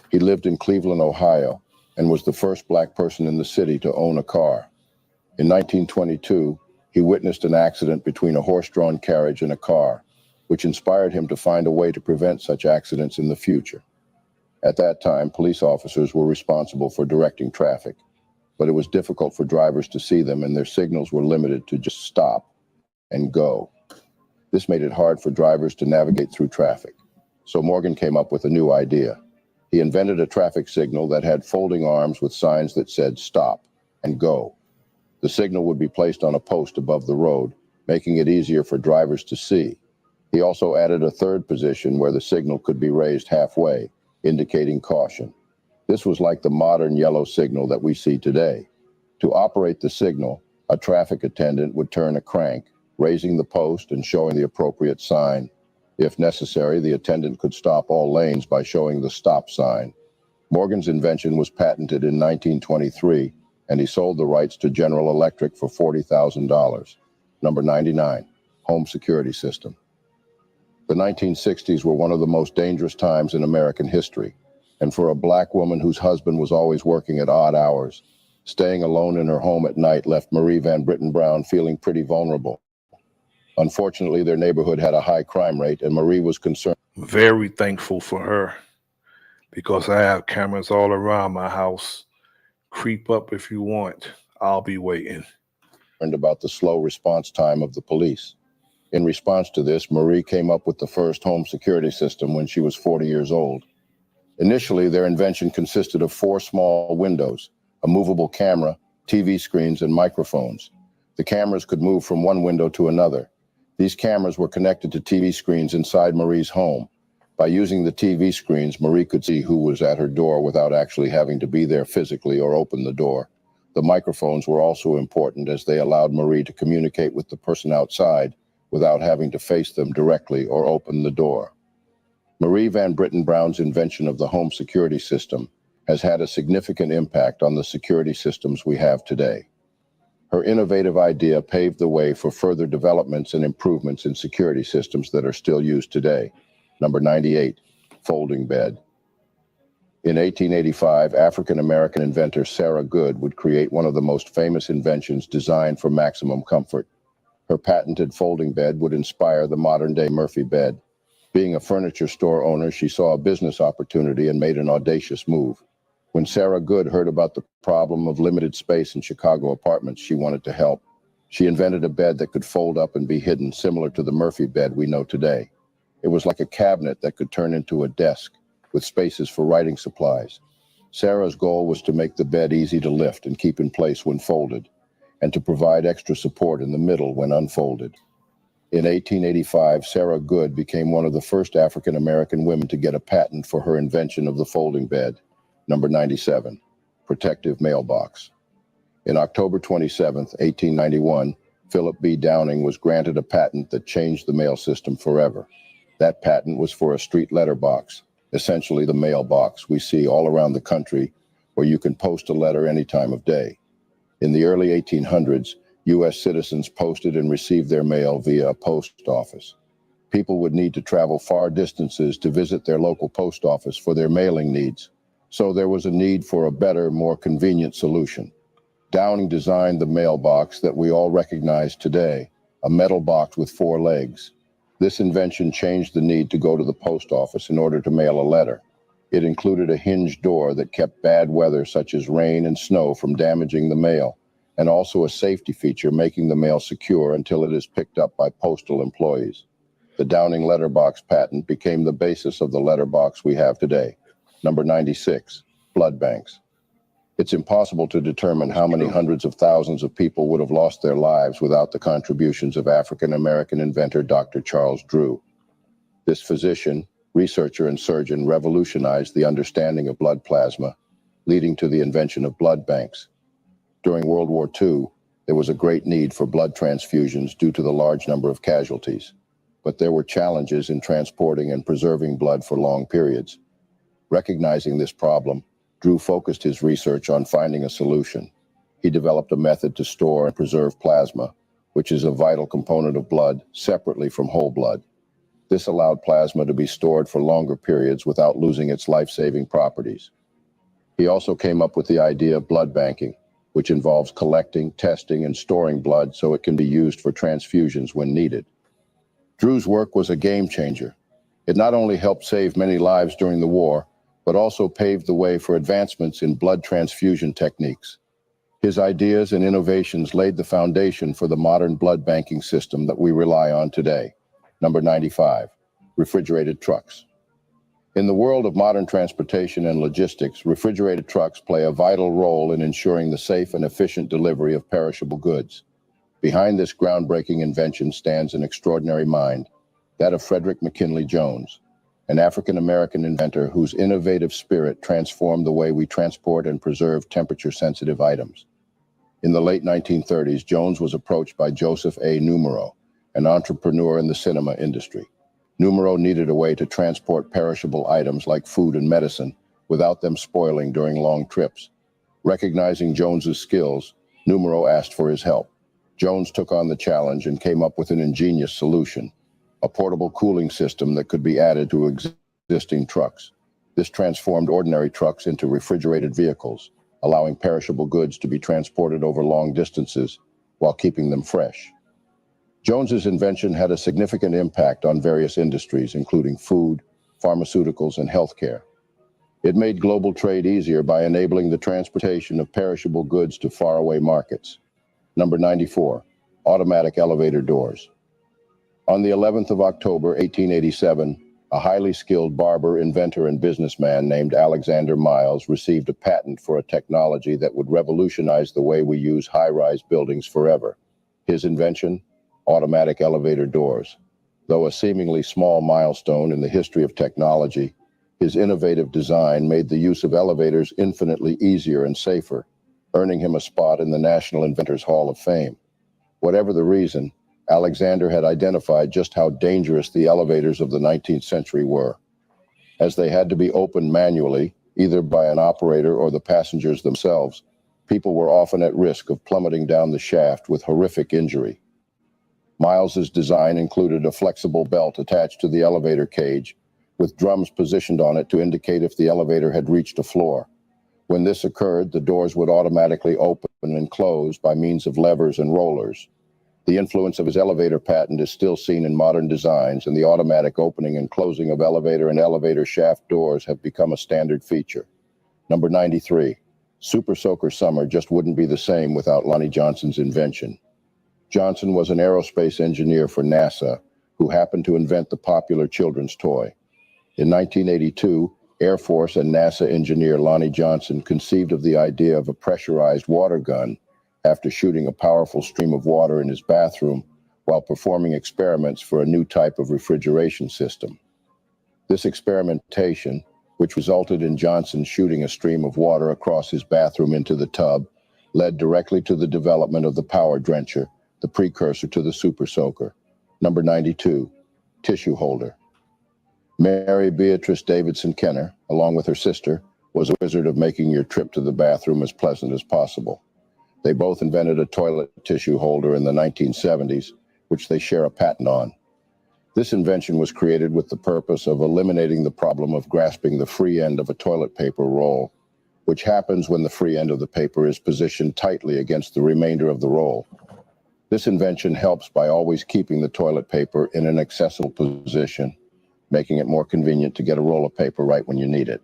Speaker 5: He lived in Cleveland, Ohio, and was the first Black person in the city to own a car. In 1922, he witnessed an accident between a horse-drawn carriage and a car, which inspired him to find a way to prevent such accidents in the future. At that time, police officers were responsible for directing traffic, but it was difficult for drivers to see them, and their signals were limited to just stop and go. This made it hard for drivers to navigate through traffic. So Morgan came up with a new idea. He invented a traffic signal that had folding arms with signs that said stop and go. The signal would be placed on a post above the road, making it easier for drivers to see. He also added a third position where the signal could be raised halfway, indicating caution. This was like the modern yellow signal that we see today. To operate the signal, a traffic attendant would turn a crank, raising the post and showing the appropriate sign. If necessary, the attendant could stop all lanes by showing the stop sign. Morgan's invention was patented in 1923, and he sold the rights to General Electric for $40,000. Number 99, home security system. The 1960s were one of the most dangerous times in American history, and for a Black woman whose husband was always working at odd hours, staying alone in her home at night left Marie Van Britten Brown feeling pretty vulnerable. Unfortunately, their neighborhood had a high crime rate, and Marie was concerned.
Speaker 3: Very thankful for her because I have cameras all around my house. Creep up if you want. I'll be waiting.
Speaker 5: About the slow response time of the police. In response to this, Marie came up with the first home security system when she was 40 years old. Initially, their invention consisted of 4 small windows, a movable camera, TV screens, and microphones. The cameras could move from one window to another. These cameras were connected to TV screens inside Marie's home. By using the TV screens, Marie could see who was at her door without actually having to be there physically or open the door. The microphones were also important as they allowed Marie to communicate with the person outside without having to face them directly or open the door. Marie Van Britten Brown's invention of the home security system has had a significant impact on the security systems we have today. Her innovative idea paved the way for further developments and improvements in security systems that are still used today. Number 98, folding bed. In 1885, African-American inventor Sarah Good would create one of the most famous inventions designed for maximum comfort. Her patented folding bed would inspire the modern-day Murphy bed. Being a furniture store owner, she saw a business opportunity and made an audacious move. When Sarah Good heard about the problem of limited space in Chicago apartments, she wanted to help. She invented a bed that could fold up and be hidden, similar to the Murphy bed we know today. It was like a cabinet that could turn into a desk, with spaces for writing supplies. Sarah's goal was to make the bed easy to lift and keep in place when folded, and to provide extra support in the middle when unfolded. In 1885, Sarah Good became one of the first African-American women to get a patent for her invention of the folding bed. Number 97, protective mailbox. In October 27, 1891, Philip B. Downing was granted a patent that changed the mail system forever. That patent was for a street letterbox, essentially the mailbox we see all around the country, where you can post a letter any time of day. In the early 1800s, U.S. citizens posted and received their mail via a post office. People would need to travel far distances to visit their local post office for their mailing needs. So there was a need for a better, more convenient solution. Downing designed the mailbox that we all recognize today, a metal box with 4 legs. This invention changed the need to go to the post office in order to mail a letter. It included a hinged door that kept bad weather such as rain and snow from damaging the mail, and also a safety feature making the mail secure until it is picked up by postal employees. The Downing letterbox patent became the basis of the letterbox we have today. Number 96, blood banks. It's impossible to determine how many hundreds of thousands of people would have lost their lives without the contributions of African-American inventor Dr. Charles Drew. This physician, researcher, and surgeon revolutionized the understanding of blood plasma, leading to the invention of blood banks. During World War II, there was a great need for blood transfusions due to the large number of casualties, but there were challenges in transporting and preserving blood for long periods. Recognizing this problem, Drew focused his research on finding a solution. He developed a method to store and preserve plasma, which is a vital component of blood, separately from whole blood. This allowed plasma to be stored for longer periods without losing its life-saving properties. He also came up with the idea of blood banking, which involves collecting, testing, and storing blood so it can be used for transfusions when needed. Drew's work was a game changer. It not only helped save many lives during the war, but also paved the way for advancements in blood transfusion techniques. His ideas and innovations laid the foundation for the modern blood banking system that we rely on today. Number 95, refrigerated trucks. In the world of modern transportation and logistics, refrigerated trucks play a vital role in ensuring the safe and efficient delivery of perishable goods. Behind this groundbreaking invention stands an extraordinary mind, that of Frederick McKinley Jones, an African-American inventor whose innovative spirit transformed the way we transport and preserve temperature-sensitive items. In the late 1930s, Jones was approached by Joseph A. Numero, an entrepreneur in the cinema industry. Numero needed a way to transport perishable items like food and medicine without them spoiling during long trips. Recognizing Jones's skills, Numero asked for his help. Jones took on the challenge and came up with an ingenious solution, a portable cooling system that could be added to existing trucks. This transformed ordinary trucks into refrigerated vehicles, allowing perishable goods to be transported over long distances while keeping them fresh. Jones's invention had a significant impact on various industries, including food, pharmaceuticals, and healthcare. It made global trade easier by enabling the transportation of perishable goods to faraway markets. Number 94, automatic elevator doors. On the 11th of October, 1887, a highly skilled barber, inventor, and businessman named Alexander Miles received a patent for a technology that would revolutionize the way we use high-rise buildings forever. His invention? Automatic elevator doors. Though a seemingly small milestone in the history of technology, his innovative design made the use of elevators infinitely easier and safer, earning him a spot in the National Inventors Hall of Fame. Whatever the reason, Alexander had identified just how dangerous the elevators of the 19th century were. As they had to be opened manually, either by an operator or the passengers themselves, people were often at risk of plummeting down the shaft with horrific injury. Miles's design included a flexible belt attached to the elevator cage, with drums positioned on it to indicate if the elevator had reached a floor. When this occurred, the doors would automatically open and close by means of levers and rollers. The influence of his elevator patent is still seen in modern designs, and the automatic opening and closing of elevator and elevator shaft doors have become a standard feature. Number 93, Super Soaker Summer just wouldn't be the same without Lonnie Johnson's invention. Johnson was an aerospace engineer for NASA who happened to invent the popular children's toy. In 1982, Air Force and NASA engineer Lonnie Johnson conceived of the idea of a pressurized water gun after shooting a powerful stream of water in his bathroom while performing experiments for a new type of refrigeration system. This experimentation, which resulted in Johnson shooting a stream of water across his bathroom into the tub, led directly to the development of the power drencher, the precursor to the Super Soaker. Number 92, tissue holder. Mary Beatrice Davidson Kenner, along with her sister, was a wizard of making your trip to the bathroom as pleasant as possible. They both invented a toilet tissue holder in the 1970s, which they share a patent on. This invention was created with the purpose of eliminating the problem of grasping the free end of a toilet paper roll, which happens when the free end of the paper is positioned tightly against the remainder of the roll. This invention helps by always keeping the toilet paper in an accessible position, making it more convenient to get a roll of paper right when you need it.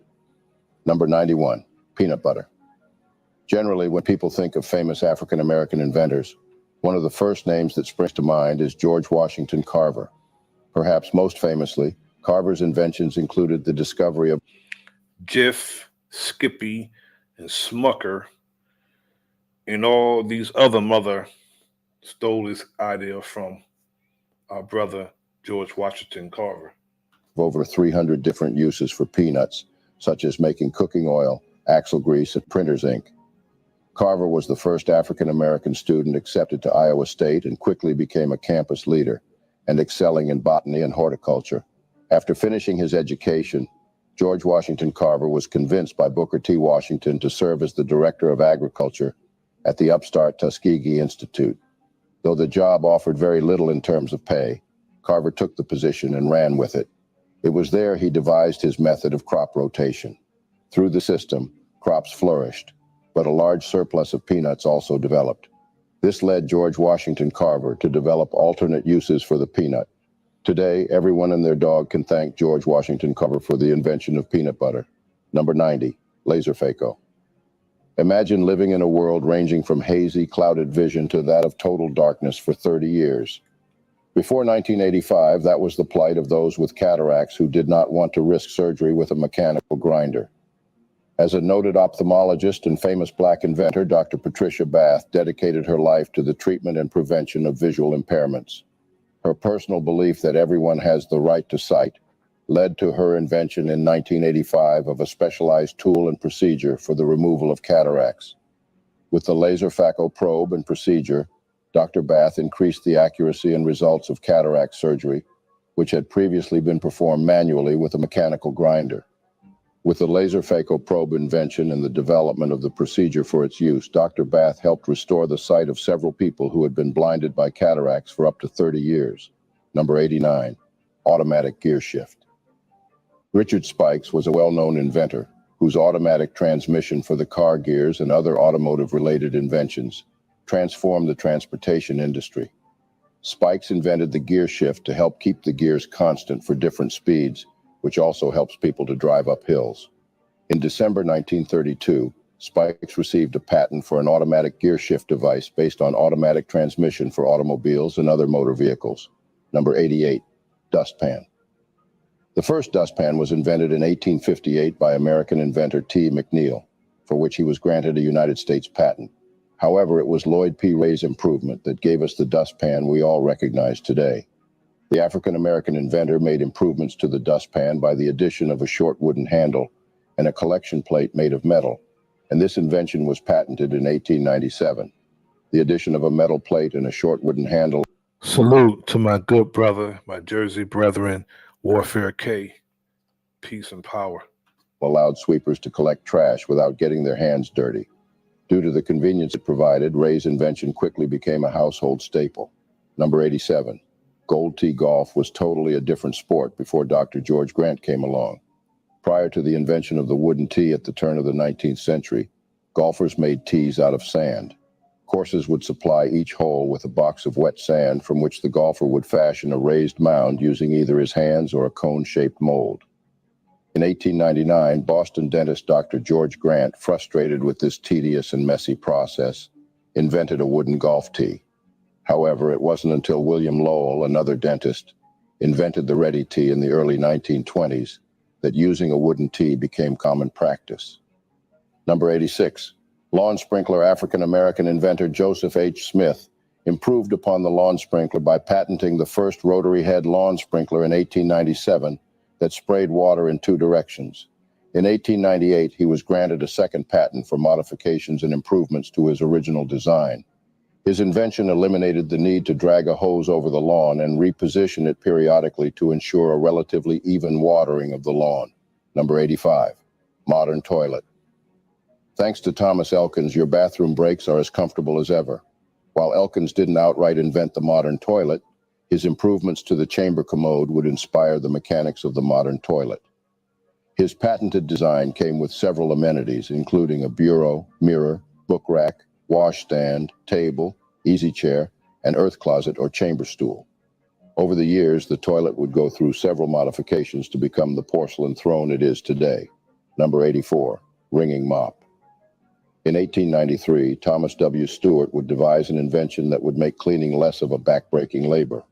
Speaker 5: Number 91, peanut butter. Generally, when people think of famous African-American inventors, one of the first names that springs to mind is George Washington Carver. Perhaps most famously, Carver's inventions included the discovery of
Speaker 3: Jif, Skippy, and Smucker, and all these other mother stole this idea from our brother George Washington Carver.
Speaker 5: over 300 different uses for peanuts, such as making cooking oil, axle grease, and printer's ink. Carver was the first African-American student accepted to Iowa State and quickly became a campus leader and excelling in botany and horticulture. After finishing his education, George Washington Carver was convinced by Booker T. Washington to serve as the director of agriculture at the upstart Tuskegee Institute. Though the job offered very little in terms of pay, Carver took the position and ran with it. It was there he devised his method of crop rotation. Through the system, crops flourished, but a large surplus of peanuts also developed. This led George Washington Carver to develop alternate uses for the peanut. Today, everyone and their dog can thank George Washington Carver for the invention of peanut butter. Number 90, laser phaco. Imagine living in a world ranging from hazy, clouded vision to that of total darkness for 30 years. Before 1985, that was the plight of those with cataracts who did not want to risk surgery with a mechanical grinder. As a noted ophthalmologist and famous black inventor, Dr. Patricia Bath dedicated her life to the treatment and prevention of visual impairments. Her personal belief that everyone has the right to sight led to her invention in 1985 of a specialized tool and procedure for the removal of cataracts. With the laser phaco probe and procedure, Dr. Bath increased the accuracy and results of cataract surgery, which had previously been performed manually with a mechanical grinder. With the laser phaco probe invention and the development of the procedure for its use, Dr. Bath helped restore the sight of several people who had been blinded by cataracts for up to 30 years. Number 89, automatic gear shift. Richard Spikes was a well-known inventor whose automatic transmission for the car gears and other automotive-related inventions transformed the transportation industry. Spikes invented the gear shift to help keep the gears constant for different speeds, which also helps people to drive up hills. In December 1932, Spikes received a patent for an automatic gear shift device based on automatic transmission for automobiles and other motor vehicles. Number 88, dustpan. The first dustpan was invented in 1858 by American inventor T. McNeil, for which he was granted a United States patent. However, it was Lloyd P. Ray's improvement that gave us the dustpan we all recognize today. The African-American inventor made improvements to the dustpan by the addition of a short wooden handle and a collection plate made of metal, and this invention was patented in 1897. The addition of a metal plate and a short wooden handle.
Speaker 3: Salute to my good brother, my Jersey brethren, Warfare K. Peace and power.
Speaker 5: Allowed sweepers to collect trash without getting their hands dirty. Due to the convenience it provided, Ray's invention quickly became a household staple. Number 87. Gold tee golf was totally a different sport before Dr. George Grant came along. Prior to the invention of the wooden tee at the turn of the 19th century, golfers made tees out of sand. Courses would supply each hole with a box of wet sand from which the golfer would fashion a raised mound using either his hands or a cone-shaped mold. In 1899, Boston dentist Dr. George Grant, frustrated with this tedious and messy process, invented a wooden golf tee. However, it wasn't until William Lowell, another dentist, invented the ready tee in the early 1920s that using a wooden tee became common practice. Number 86. Lawn sprinkler. African-American inventor Joseph H. Smith improved upon the lawn sprinkler by patenting the first rotary head lawn sprinkler in 1897 that sprayed water in two directions. In 1898, he was granted a second patent for modifications and improvements to his original design. His invention eliminated the need to drag a hose over the lawn and reposition it periodically to ensure a relatively even watering of the lawn. Number 85, modern toilet. Thanks to Thomas Elkins, your bathroom breaks are as comfortable as ever. While Elkins didn't outright invent the modern toilet, His improvements to the chamber commode would inspire the mechanics of the modern toilet. His patented design came with several amenities, including a bureau, mirror, book rack, washstand, table, easy chair, and earth closet or chamber stool. Over the years, the toilet would go through several modifications to become the porcelain throne it is today. Number 84, ringing mop. In 1893, Thomas W. Stewart would devise an invention that would make cleaning less of a back-breaking labor.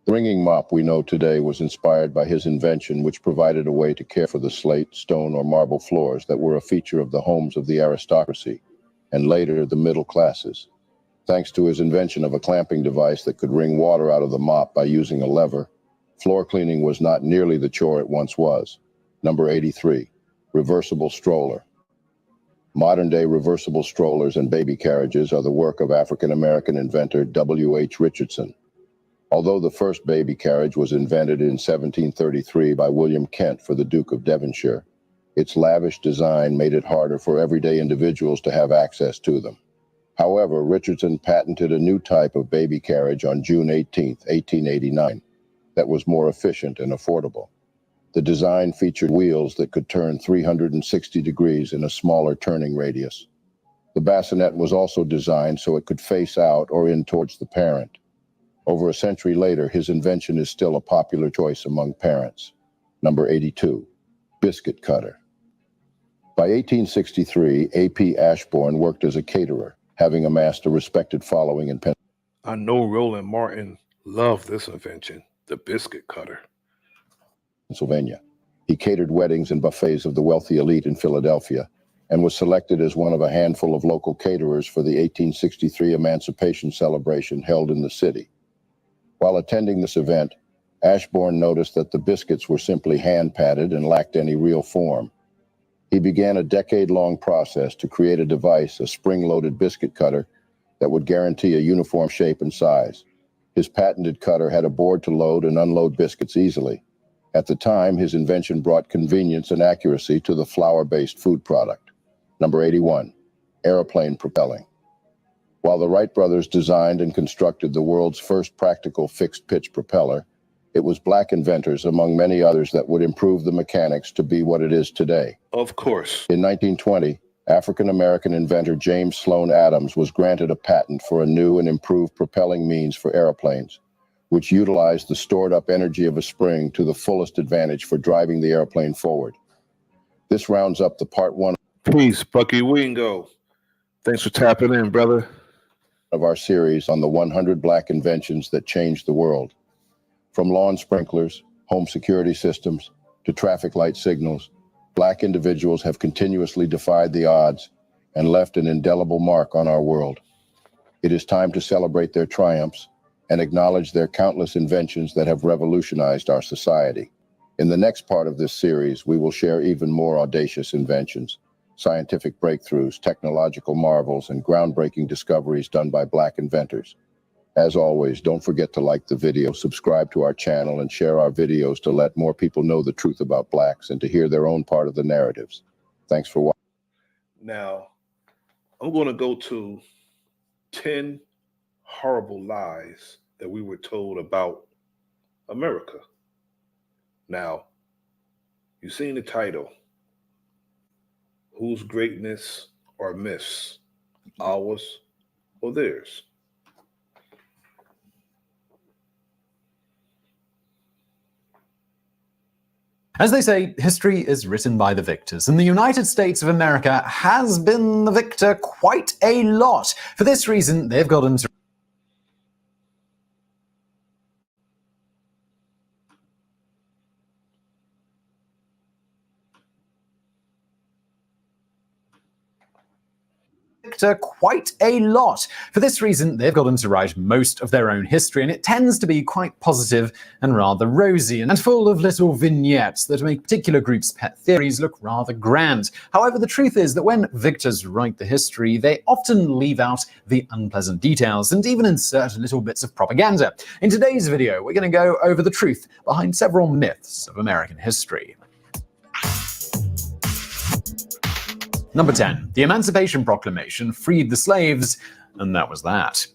Speaker 5: The ringing mop we know today was inspired by his invention, which provided a way to care for the slate, stone, or marble floors that were a feature of the homes of the aristocracy, and later the middle classes. Thanks to his invention of a clamping device that could wring water out of the mop by using a lever, floor cleaning was not nearly the chore it once was. Number 83, reversible stroller. Modern-day reversible strollers and baby carriages are the work of African-American inventor W. H. Richardson. Although the first baby carriage was invented in 1733 by William Kent for the Duke of Devonshire, its lavish design made it harder for everyday individuals to have access to them. However, Richardson patented a new type of baby carriage on June 18, 1889, that was more efficient and affordable. The design featured wheels that could turn 360 degrees in a smaller turning radius. The bassinet was also designed so it could face out or in towards the parent. Over a century later, his invention is still a popular choice among parents. Number 82, biscuit cutter. By 1863, A.P. Ashbourne worked as a caterer, having amassed a respected following in
Speaker 3: I know Roland Martin loved this invention, the biscuit cutter.
Speaker 5: Pennsylvania. He catered weddings and buffets of the wealthy elite in Philadelphia and was selected as one of a handful of local caterers for the 1863 Emancipation celebration held in the city. While attending this event, Ashbourne noticed that the biscuits were simply hand-patted and lacked any real form. He began a decade-long process to create a device, a spring-loaded biscuit cutter, that would guarantee a uniform shape and size. His patented cutter had a board to load and unload biscuits easily. At the time, his invention brought convenience and accuracy to the flour-based food product. Number 81, airplane propelling. While the Wright brothers designed and constructed the world's first practical fixed-pitch propeller, it was black inventors, among many others, that would improve the mechanics to be what it is today.
Speaker 3: Of course.
Speaker 5: In 1920, African-American inventor James Sloan Adams was granted a patent for a new and improved propelling means for airplanes, which utilized the stored-up energy of a spring to the fullest advantage for driving the airplane forward. This rounds up the part one
Speaker 3: Peace, Bucky Wingo. Thanks for tapping in, brother.
Speaker 5: Of our series on the 100 black inventions that changed the world. From lawn sprinklers, home security systems, to traffic light signals, black individuals have continuously defied the odds and left an indelible mark on our world. It is time to celebrate their triumphs and acknowledge their countless inventions that have revolutionized our society. In the next part of this series, we will share even more audacious inventions, scientific breakthroughs, technological marvels, and groundbreaking discoveries done by black inventors. As always, don't forget to like the video, subscribe to our channel, and share our videos to let more people know the truth about blacks and to hear their own part of the narratives. Thanks for watching.
Speaker 3: Now, I'm going to go to 10 horrible lies that we were told about America. Now, you've seen the title. Whose greatness are myths, ours or theirs?
Speaker 6: As they say, history is written by the victors, and the United States of America has been the victor quite a lot. For this reason, they've gotten to quite a lot. For this reason, they've gotten to write most of their own history, and it tends to be quite positive and rather rosy, and full of little vignettes that make particular groups' pet theories look rather grand. However, the truth is that when victors write the history, they often leave out the unpleasant details and even insert little bits of propaganda. In today's video, we're going to go over the truth behind several myths of American history. Number 10. The Emancipation Proclamation freed the slaves, and that was that.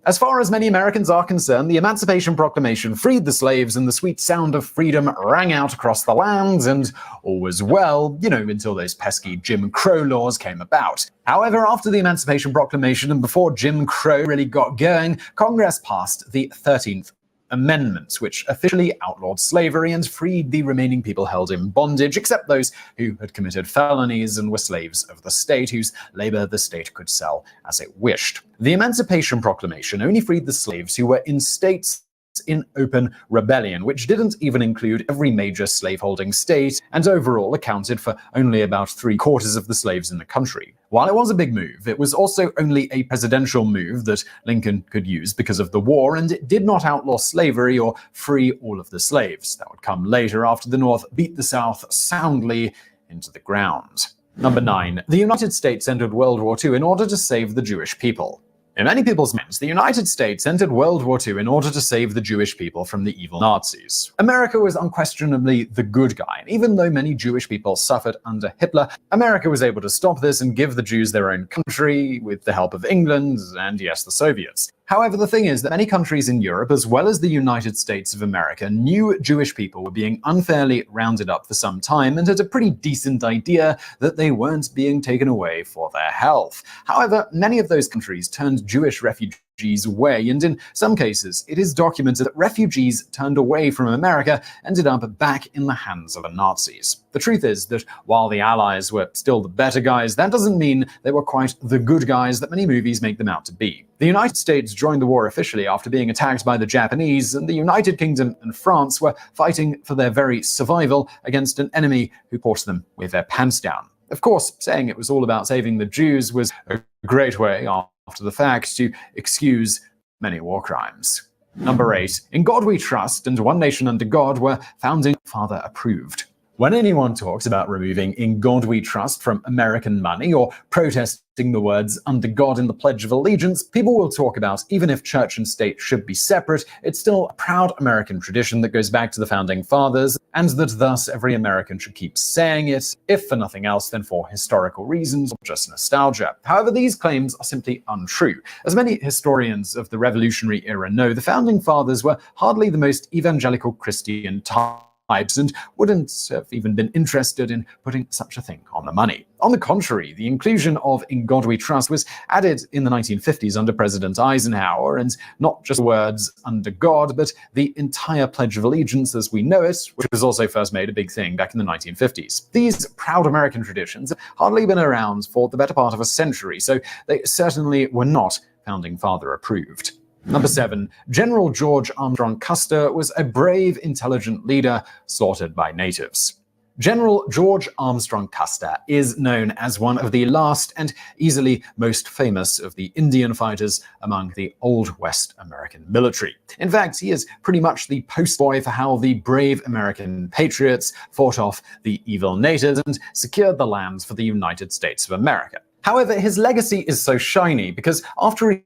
Speaker 6: As far as many Americans are concerned, the Emancipation Proclamation freed the slaves and the sweet sound of freedom rang out across the land, and all was well, until those pesky Jim Crow laws came about. However, after the Emancipation Proclamation and before Jim Crow really got going, Congress passed the 13th Amendment, which officially outlawed slavery and freed the remaining people held in bondage, except those who had committed felonies and were slaves of the state, whose labor the state could sell as it wished. The Emancipation Proclamation only freed the slaves who were in states in open rebellion, which didn't even include every major slaveholding state, and overall accounted for only about 3/4 of the slaves in the country. While it was a big move, it was also only a presidential move that Lincoln could use because of the war, and it did not outlaw slavery or free all of the slaves. That would come later, after the North beat the South soundly into the ground. Number 9. The United States entered World War II in order to save the Jewish people. In many people's minds, the United States entered World War II in order to save the Jewish people from the evil Nazis. America was unquestionably the good guy, and even though many Jewish people suffered under Hitler, America was able to stop this and give the Jews their own country with the help of England and, yes, the Soviets. However, the thing is that many countries in Europe, as well as the United States of America, knew Jewish people were being unfairly rounded up for some time and had a pretty decent idea that they weren't being taken away for their health. However, many of those countries turned Jewish refugees away, and in some cases, it is documented that refugees turned away from America ended up back in the hands of the Nazis. The truth is that while the Allies were still the better guys, that doesn't mean they were quite the good guys that many movies make them out to be. The United States joined the war officially after being attacked by the Japanese, and the United Kingdom and France were fighting for their very survival against an enemy who caught them with their pants down. Of course, saying it was all about saving the Jews was a great way, after the fact, to excuse many war crimes. Number 8. In God We Trust and One Nation Under God were founding father approved. When anyone talks about removing In God We Trust from American money or protesting the words under God in the Pledge of Allegiance, people will talk about even if church and state should be separate, it's still a proud American tradition that goes back to the founding fathers, and that thus every American should keep saying it, if for nothing else than for historical reasons or just nostalgia. However, these claims are simply untrue. As many historians of the Revolutionary era know, the founding fathers were hardly the most evangelical Christian types and wouldn't have even been interested in putting such a thing on the money. On the contrary, the inclusion of In God We Trust was added in the 1950s under President Eisenhower, and not just words under God, but the entire Pledge of Allegiance as we know it, which was also first made a big thing back in the 1950s. These proud American traditions have hardly been around for the better part of a century, so they certainly were not founding father approved. Number 7. General George Armstrong Custer was a brave, intelligent leader slaughtered by natives. General George Armstrong Custer is known as one of the last and easily most famous of the Indian fighters among the Old West American military. In fact, he is pretty much the poster boy for how the brave American patriots fought off the evil natives and secured the lands for the United States of America. However, his legacy is so shiny because after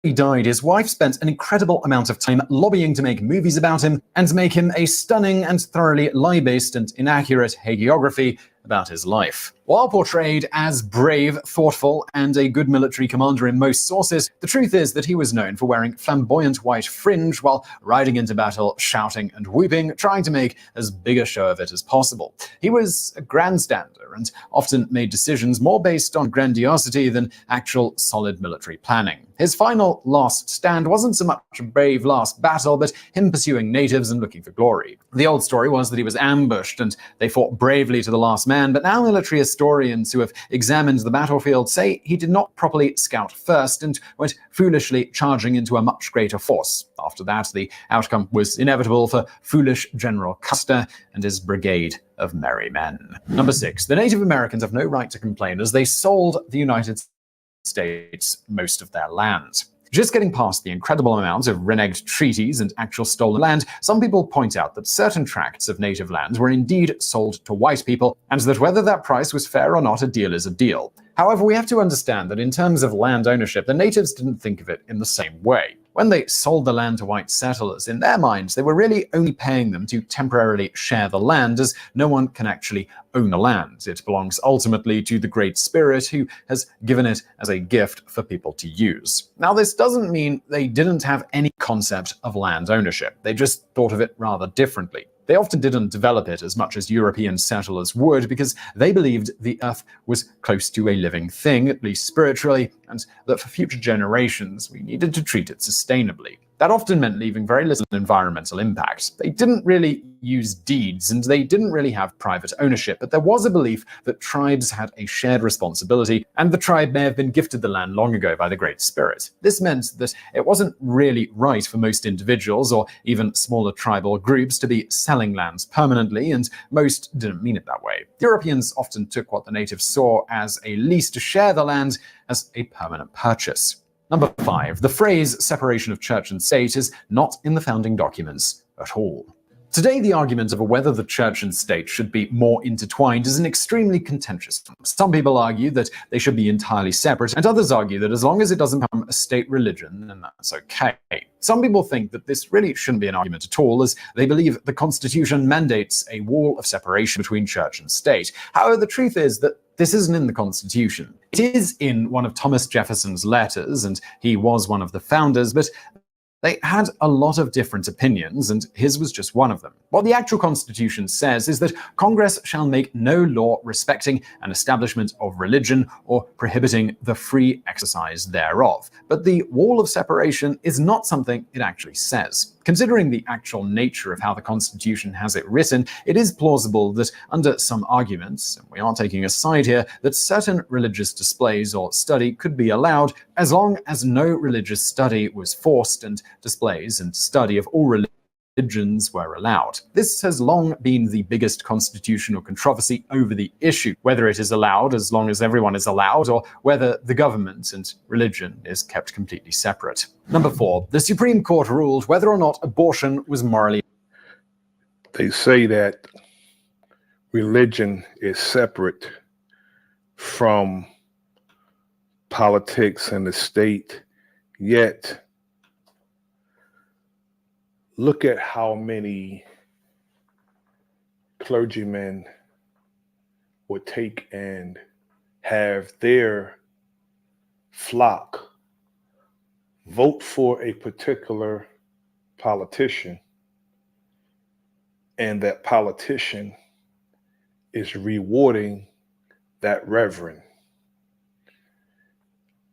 Speaker 6: he died, his wife spent an incredible amount of time lobbying to make movies about him and make him a stunning and thoroughly lie-based and inaccurate hagiography about his life. While portrayed as brave, thoughtful, and a good military commander in most sources, the truth is that he was known for wearing flamboyant white fringe while riding into battle, shouting and whooping, trying to make as big a show of it as possible. He was a grandstander and often made decisions more based on grandiosity than actual solid military planning. His final last stand wasn't so much a brave last battle, but him pursuing natives and looking for glory. The old story was that he was ambushed and they fought bravely to the last man, but now military historians who have examined the battlefield say he did not properly scout first and went foolishly charging into a much greater force. After that, the outcome was inevitable for foolish General Custer and his brigade of merry men. Number 6. The Native Americans have no right to complain as they sold the United States most of their land. Just getting past the incredible amount of reneged treaties and actual stolen land, some people point out that certain tracts of native land were indeed sold to white people, and that whether that price was fair or not, a deal is a deal. However, we have to understand that in terms of land ownership, the natives didn't think of it in the same way. When they sold the land to white settlers, in their minds, they were really only paying them to temporarily share the land, as no one can actually own the land. It belongs ultimately to the Great Spirit, who has given it as a gift for people to use. Now, this doesn't mean they didn't have any concept of land ownership. They just thought of it rather differently. They often didn't develop it as much as European settlers would, because they believed the earth was close to a living thing, at least spiritually, and that for future generations we needed to treat it sustainably. That often meant leaving very little environmental impact. They didn't really use deeds, and they didn't really have private ownership, but there was a belief that tribes had a shared responsibility, and the tribe may have been gifted the land long ago by the Great Spirit. This meant that it wasn't really right for most individuals, or even smaller tribal groups, to be selling lands permanently, and most didn't mean it that way. Europeans often took what the natives saw as a lease to share the land as a permanent purchase. Number 5. The phrase separation of church and state is not in the founding documents at all. Today, the argument over whether the church and state should be more intertwined is an extremely contentious one. Some people argue that they should be entirely separate, and others argue that as long as it doesn't become a state religion, then that's okay. Some people think that this really shouldn't be an argument at all, as they believe the Constitution mandates a wall of separation between church and state. However, the truth is that this isn't in the Constitution. It is in one of Thomas Jefferson's letters, and he was one of the founders, but they had a lot of different opinions, and his was just one of them. What the actual Constitution says is that Congress shall make no law respecting an establishment of religion or prohibiting the free exercise thereof. But the wall of separation is not something it actually says. Considering the actual nature of how the Constitution has it written, it is plausible that under some arguments, and we are taking a side here, that certain religious displays or study could be allowed as long as no religious study was forced and displays and study of all religions were allowed. This has long been the biggest constitutional controversy over the issue, whether it is allowed as long as everyone is allowed, or whether the government and religion is kept completely separate. Number 4, the Supreme Court ruled whether or not abortion was morally.
Speaker 3: They say that religion is separate from politics and the state, yet look at how many clergymen would take and have their flock vote for a particular politician, and that politician is rewarding that reverend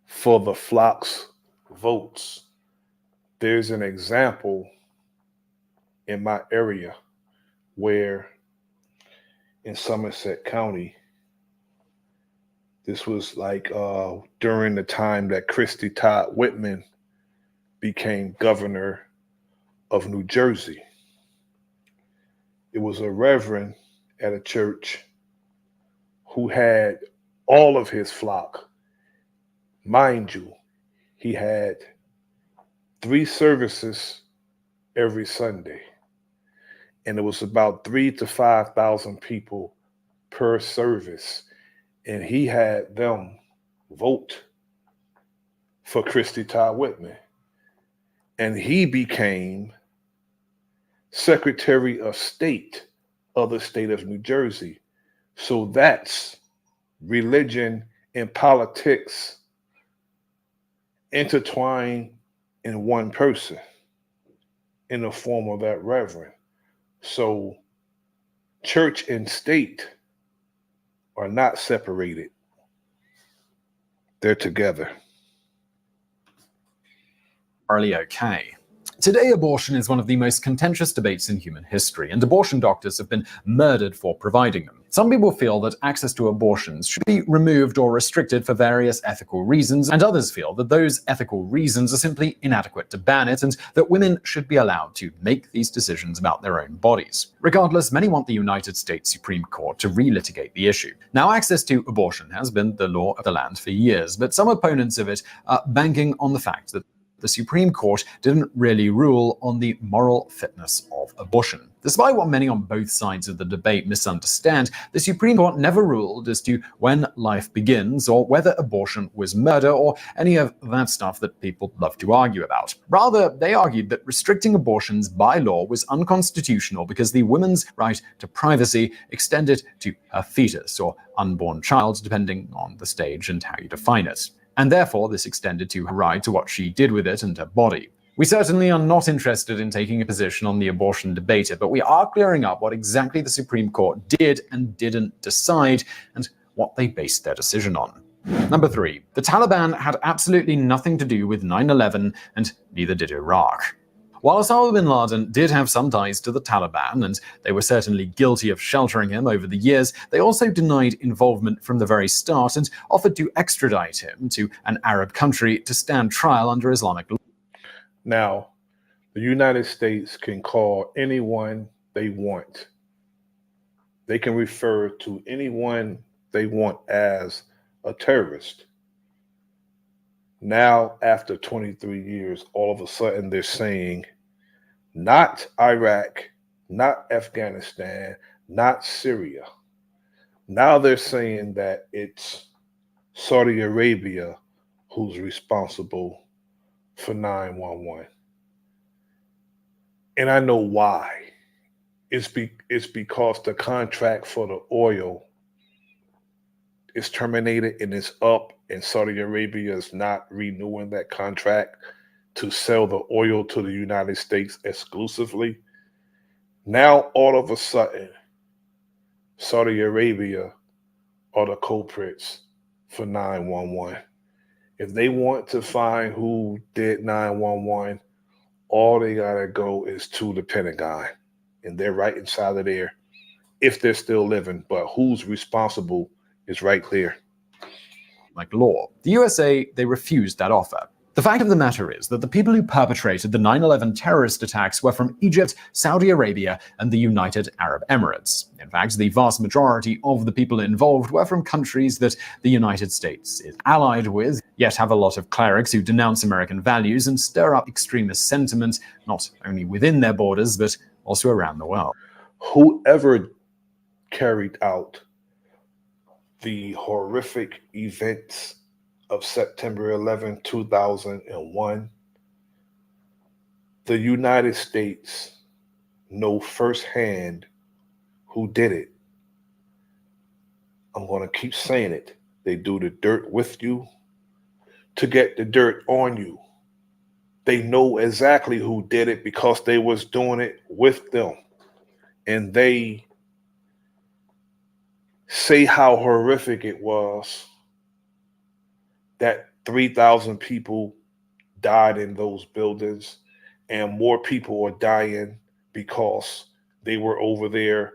Speaker 3: for the flock's votes. There's an example in my area where in Somerset County, this was like during the time that Christy Todd Whitman became governor of New Jersey. It was a reverend at a church who had all of his flock. Mind you, he had 3 services every Sunday. And it was about 3,000 to 5,000 people per service. And he had them vote for Christy Todd Whitman. And he became Secretary of State of the state of New Jersey. So that's religion and politics intertwined in one person in the form of that reverend. So church and state are not separated. They're together.
Speaker 6: Morally okay. Today, abortion is one of the most contentious debates in human history, and abortion doctors have been murdered for providing them. Some people feel that access to abortions should be removed or restricted for various ethical reasons, and others feel that those ethical reasons are simply inadequate to ban it, and that women should be allowed to make these decisions about their own bodies. Regardless, many want the United States Supreme Court to relitigate the issue. Now, access to abortion has been the law of the land for years, but some opponents of it are banking on the fact that the Supreme Court didn't really rule on the moral fitness of abortion. Despite what many on both sides of the debate misunderstand, the Supreme Court never ruled as to when life begins or whether abortion was murder or any of that stuff that people love to argue about. Rather, they argued that restricting abortions by law was unconstitutional because the woman's right to privacy extended to her fetus or unborn child, depending on the stage and how you define it. And therefore, this extended to her right to what she did with it and her body. We certainly are not interested in taking a position on the abortion debate, but we are clearing up what exactly the Supreme Court did and didn't decide, and what they based their decision on. Number 3. The Taliban had absolutely nothing to do with 9/11, and neither did Iraq. While Osama bin Laden did have some ties to the Taliban, and they were certainly guilty of sheltering him over the years, they also denied involvement from the very start and offered to extradite him to an Arab country to stand trial under Islamic law.
Speaker 3: Now, the United States can call anyone they want. They can refer to anyone they want as a terrorist. Now, after 23 years, all of a sudden they're saying, not Iraq, not Afghanistan, not Syria. Now they're saying that it's Saudi Arabia who's responsible for 9/11. And I know why. It's because the contract for the oil is terminated and it's up, and Saudi Arabia is not renewing that contract to sell the oil to the United States exclusively. Now, all of a sudden, Saudi Arabia are the culprits for 9/11. If they want to find who did 9/11, all they gotta go is to the Pentagon, and they're right inside of there if they're still living. But who's responsible is right clear.
Speaker 6: Like law. The USA, they refused that offer. The fact of the matter is that the people who perpetrated the 9/11 terrorist attacks were from Egypt, Saudi Arabia, and the United Arab Emirates. In fact, the vast majority of the people involved were from countries that the United States is allied with, yet have a lot of clerics who denounce American values and stir up extremist sentiment, not only within their borders, but also around the world.
Speaker 3: Whoever carried out the horrific events of September 11, 2001, the United States know firsthand who did it. I'm going to keep saying it. They do the dirt with you to get the dirt on you. They know exactly who did it because they was doing it with them. And they say how horrific it was that 3,000 people died in those buildings, and more people are dying because they were over there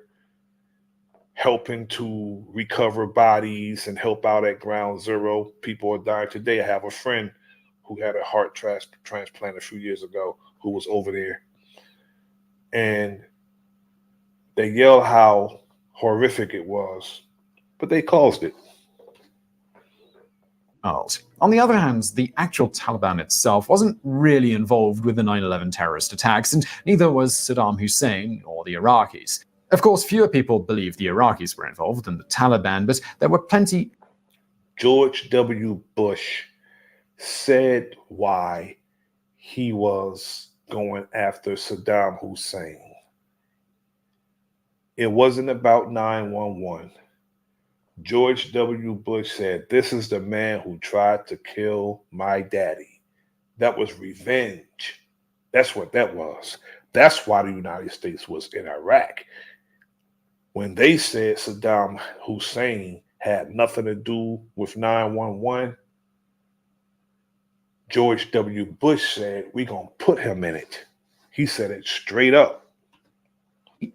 Speaker 3: helping to recover bodies and help out at ground zero. People are dying today. I have a friend who had a heart transplant a few years ago who was over there. And they yell how horrific it was, but they caused it.
Speaker 6: On the other hand, the actual Taliban itself wasn't really involved with the 9/11 terrorist attacks, and neither was Saddam Hussein or the Iraqis. Of course, fewer people believe the Iraqis were involved than the Taliban, but there were plenty.
Speaker 3: George W. Bush said why he was going after Saddam Hussein. It wasn't about 9/11. George W. Bush said, "This is the man who tried to kill my daddy." That was revenge. That's what that was. That's why the United States was in Iraq. When they said Saddam Hussein had nothing to do with 9/11, George W. Bush said, "We're going to put him in it." He said it straight up.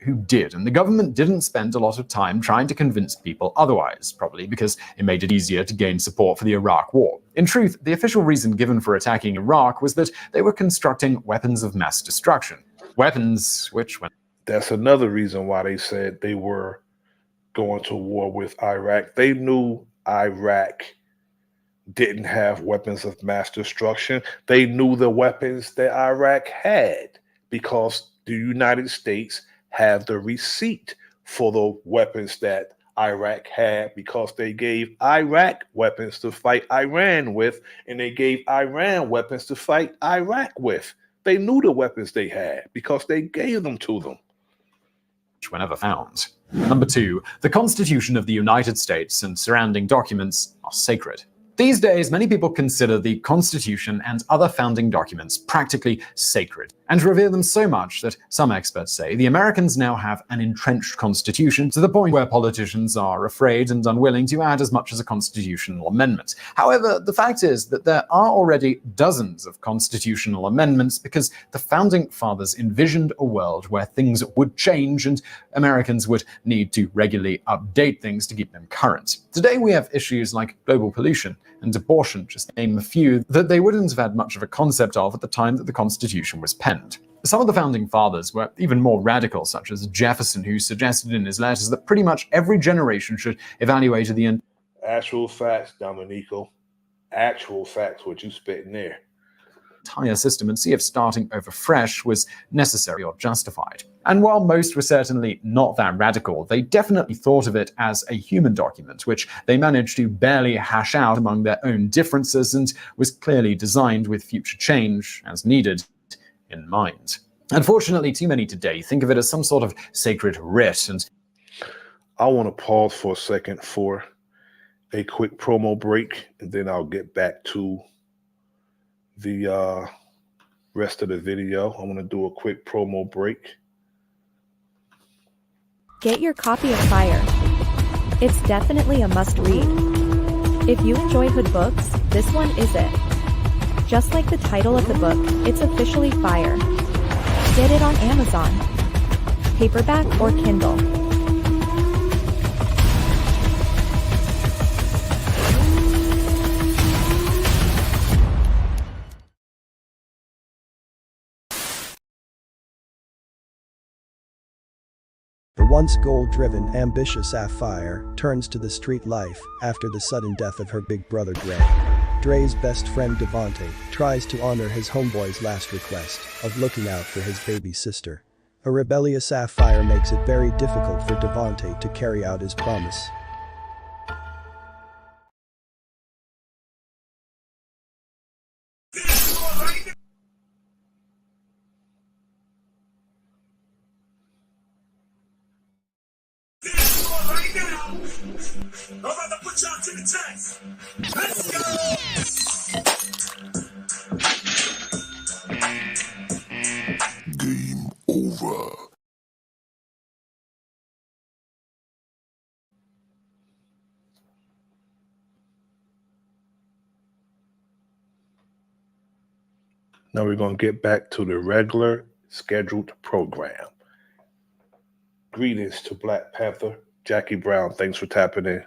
Speaker 6: Who did, and the government didn't spend a lot of time trying to convince people otherwise, probably because it made it easier to gain support for the Iraq War. In truth, the official reason given for attacking Iraq was that they were constructing weapons of mass destruction. Weapons which, when
Speaker 3: That's another reason why they said they were going to war with Iraq. They knew Iraq didn't have weapons of mass destruction. They knew the weapons that Iraq had because the United States have the receipt for the weapons that Iraq had because they gave Iraq weapons to fight Iran with, and they gave Iran weapons to fight Iraq with. They knew the weapons they had because they gave them to them.
Speaker 6: Were never found. Number 2, the Constitution of the United States and surrounding documents are sacred. These days, many people consider the Constitution and other founding documents practically sacred, and revere them so much that some experts say the Americans now have an entrenched constitution to the point where politicians are afraid and unwilling to add as much as a constitutional amendment. However, the fact is that there are already dozens of constitutional amendments because the founding fathers envisioned a world where things would change and Americans would need to regularly update things to keep them current. Today we have issues like global pollution and abortion, just to name a few, that they wouldn't have had much of a concept of at the time that the Constitution was penned. Some of the founding fathers were even more radical, such as Jefferson, who suggested in his letters that pretty much every generation should evaluate the
Speaker 3: Actual facts, Dominico. Actual facts, what you spitting there.
Speaker 6: entire system and see if starting over fresh was necessary or justified. And while most were certainly not that radical, they definitely thought of it as a human document, which they managed to barely hash out among their own differences and was clearly designed with future change, as needed, in mind. Unfortunately, too many today think of it as some sort of sacred writ, and
Speaker 3: I want to pause for a second for a quick promo break, and then I'll get back to the rest of the video. I want to do a quick promo break.
Speaker 1: Get your copy of Fire. It's definitely a must-read. If you enjoy hood books, this one is it. Just like the title of the book, it's officially Fire. Get it on Amazon, paperback or Kindle.
Speaker 7: The once goal-driven, ambitious Sapphire turns to the street life after the sudden death of her big brother Dre. Dre's best friend Devontae tries to honor his homeboy's last request of looking out for his baby sister. A rebellious Sapphire makes it very difficult for Devontae to carry out his promise.
Speaker 8: I'm about to put y'all to the test. Let's go! Game over.
Speaker 3: Now we're going to get back to the regular scheduled program. Greetings to Black Panther. Jackie Brown, thanks for tapping in.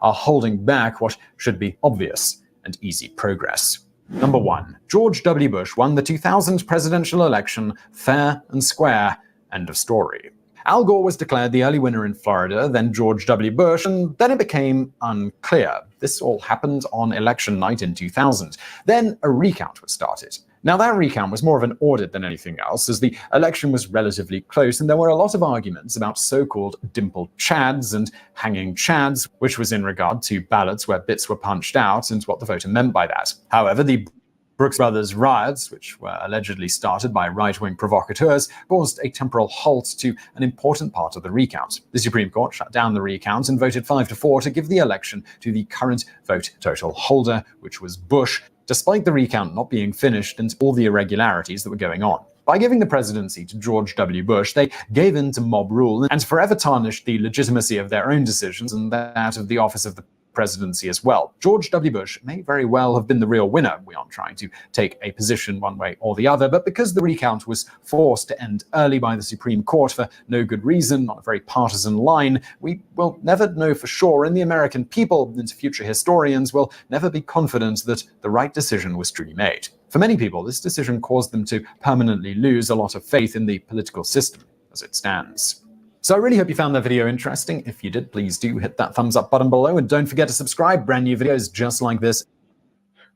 Speaker 6: are holding back what should be obvious and easy progress. Number 1. George W. Bush won the 2000 presidential election fair and square. End of story. Al Gore was declared the early winner in Florida, then George W. Bush, and then it became unclear. This all happened on election night in 2000. Then a recount was started. Now, that recount was more of an audit than anything else, as the election was relatively close, and there were a lot of arguments about so-called dimpled chads and hanging chads, which was in regard to ballots where bits were punched out and what the voter meant by that. However, the Brooks Brothers riots, which were allegedly started by right-wing provocateurs, caused a temporal halt to an important part of the recount. The Supreme Court shut down the recount and voted 5-4 to give the election to the current vote total holder, which was Bush, despite the recount not being finished and all the irregularities that were going on. By giving the presidency to George W. Bush, they gave in to mob rule and forever tarnished the legitimacy of their own decisions and that of the office of the presidency as well. George W. Bush may very well have been the real winner. We aren't trying to take a position one way or the other, but because the recount was forced to end early by the Supreme Court for no good reason, on a very partisan line, we will never know for sure, and the American people and future historians will never be confident that the right decision was truly made. For many people, this decision caused them to permanently lose a lot of faith in the political system as it stands. So I really hope you found that video interesting. If you did, please do hit that thumbs up button below and don't forget to subscribe. Brand new videos just like this.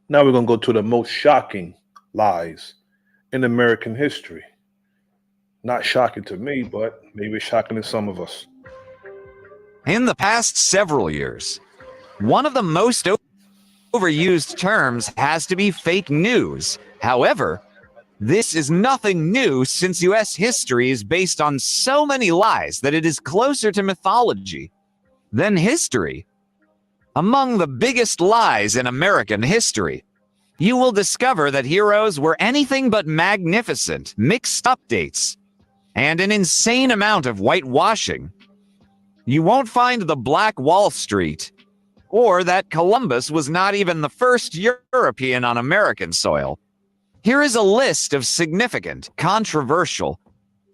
Speaker 3: Now we're going to go to the most shocking lies in American history. Not shocking to me, but maybe shocking to some of us.
Speaker 9: In the past several years, one of the most overused terms has to be fake news. However, this is nothing new since U.S. history is based on so many lies that it is closer to mythology than history. Among the biggest lies in American history, you will discover that heroes were anything but magnificent, mixed up dates, and an insane amount of whitewashing. You won't find the Black Wall Street, or that Columbus was not even the first European on American soil. Here is a list of significant, controversial,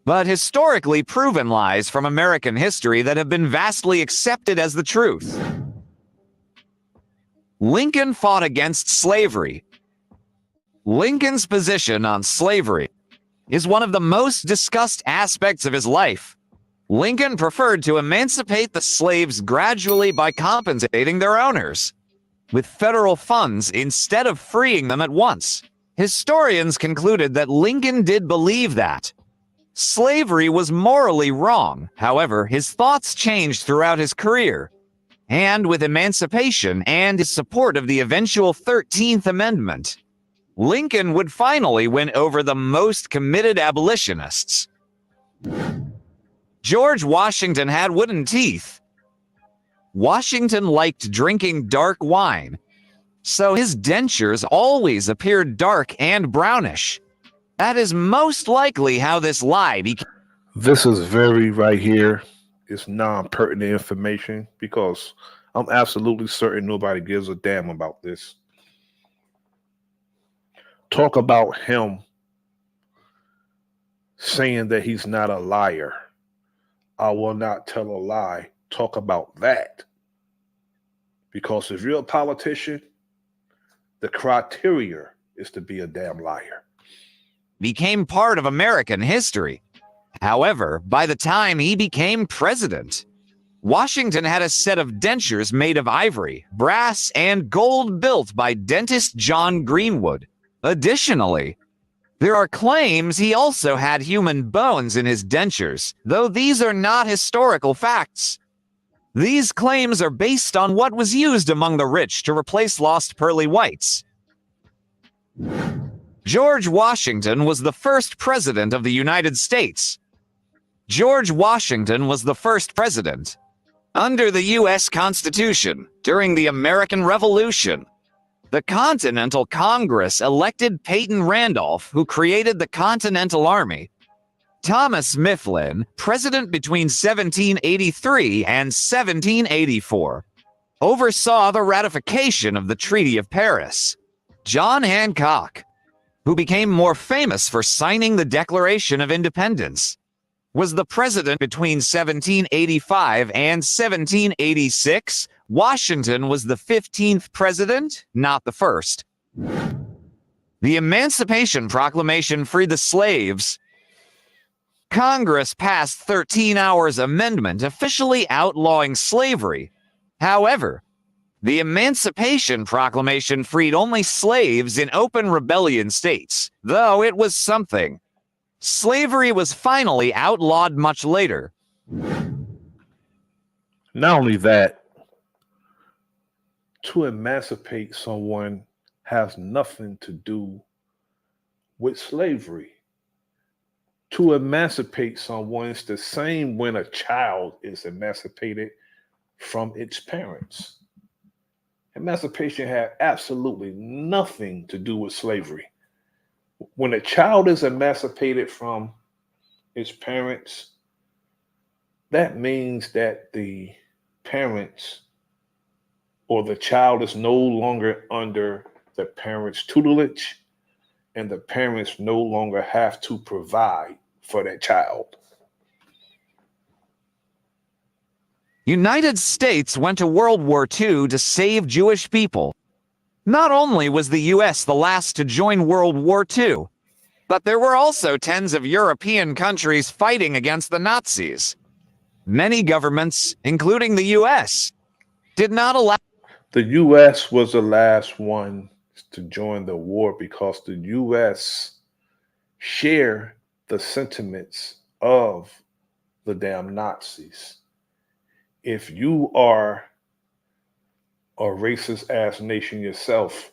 Speaker 9: but historically proven lies from American history that have been vastly accepted as the truth. Lincoln fought against slavery. Lincoln's position on slavery is one of the most discussed aspects of his life. Lincoln preferred to emancipate the slaves gradually by compensating their owners with federal funds instead of freeing them at once. Historians concluded that Lincoln did believe that slavery was morally wrong. However, his thoughts changed throughout his career, and with emancipation and his support of the eventual 13th Amendment, Lincoln would finally win over the most committed abolitionists. George Washington had wooden teeth. Washington liked drinking dark wine, so his dentures always appeared dark and brownish. That is most likely how this lie became.
Speaker 3: This is very right here. It's non-pertinent information because I'm absolutely certain nobody gives a damn about this. Talk about him saying that he's not a liar. I will not tell a lie. Talk about that. Because if you're a politician, the criteria is to be a damn liar.
Speaker 9: Became part of American history. However, by the time he became president, Washington had a set of dentures made of ivory, brass, and gold built by dentist John Greenwood. Additionally, there are claims he also had human bones in his dentures, though these are not historical facts. These claims are based on what was used among the rich to replace lost pearly whites. George Washington was the first president of the United States. George Washington was the first president under the U.S. Constitution during the American Revolution. The Continental Congress elected Peyton Randolph, who created the Continental Army. Thomas Mifflin, president between 1783 and 1784, oversaw the ratification of the Treaty of Paris. John Hancock, who became more famous for signing the Declaration of Independence, was the president between 1785 and 1786. Washington was the 15th president, not the first. The Emancipation Proclamation freed the slaves. Congress passed 13 Hours Amendment officially outlawing slavery. However, the Emancipation Proclamation freed only slaves in open rebellion states, though it was something. Slavery was finally outlawed much later.
Speaker 3: Not only that, to emancipate someone has nothing to do with slavery. To emancipate someone is the same when a child is emancipated from its parents. Emancipation had absolutely nothing to do with slavery. When a child is emancipated from its parents, that means that the parents or the child is no longer under the parents' tutelage, and the parents no longer have to provide for that child.
Speaker 9: United States went to World War II to save Jewish people. Not only was the U.S. the last to join World War II, but there were also tens of European countries fighting against the Nazis. Many governments, including the U.S., did not allow
Speaker 3: The U.S. was the last one to join the war because the U.S. share the sentiments of the damn Nazis. If you are a racist ass nation yourself,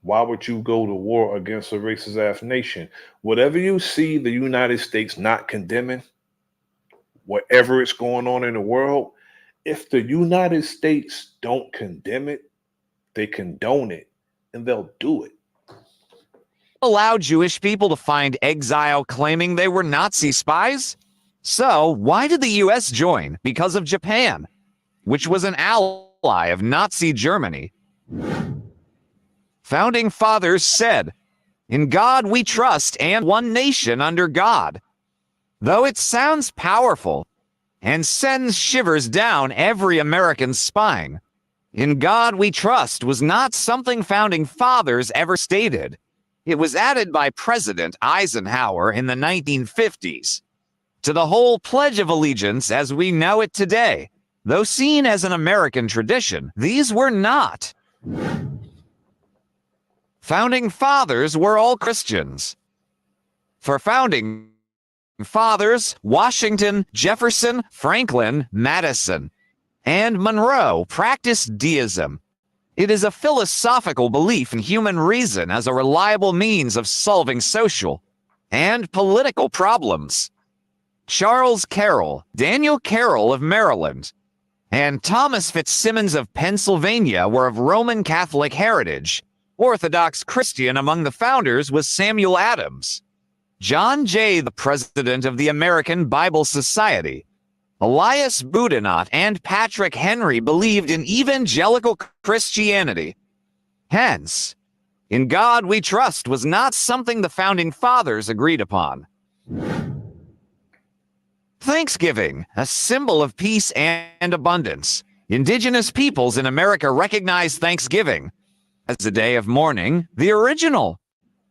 Speaker 3: why would you go to war against a racist ass nation? Whatever you see the United States not condemning, whatever is going on in the world, if the United States don't condemn it, they condone it, and they'll do it.
Speaker 9: Jewish people to find exile claiming they were Nazi spies? So, why did the U.S. join? Because of Japan, which was an ally of Nazi Germany. Founding fathers said, "In God we trust and one nation under God." Though it sounds powerful and sends shivers down every American's spine, "In God we trust" was not something founding fathers ever stated. It was added by President Eisenhower in the 1950s to the whole Pledge of Allegiance as we know it today. Though seen as an American tradition, these were not. Founding fathers were all Christians. For founding fathers, Washington, Jefferson, Franklin, Madison, and Monroe practiced deism. It is a philosophical belief in human reason as a reliable means of solving social and political problems. Charles Carroll, Daniel Carroll of Maryland, and Thomas Fitzsimmons of Pennsylvania were of Roman Catholic heritage. Orthodox Christian among the founders was Samuel Adams. John Jay, the president of the American Bible Society, Elias Boudinot, and Patrick Henry believed in evangelical Christianity. Hence, "In God we trust" was not something the founding fathers agreed upon. Thanksgiving, a symbol of peace and abundance. Indigenous peoples in America recognize Thanksgiving as a day of mourning. The original,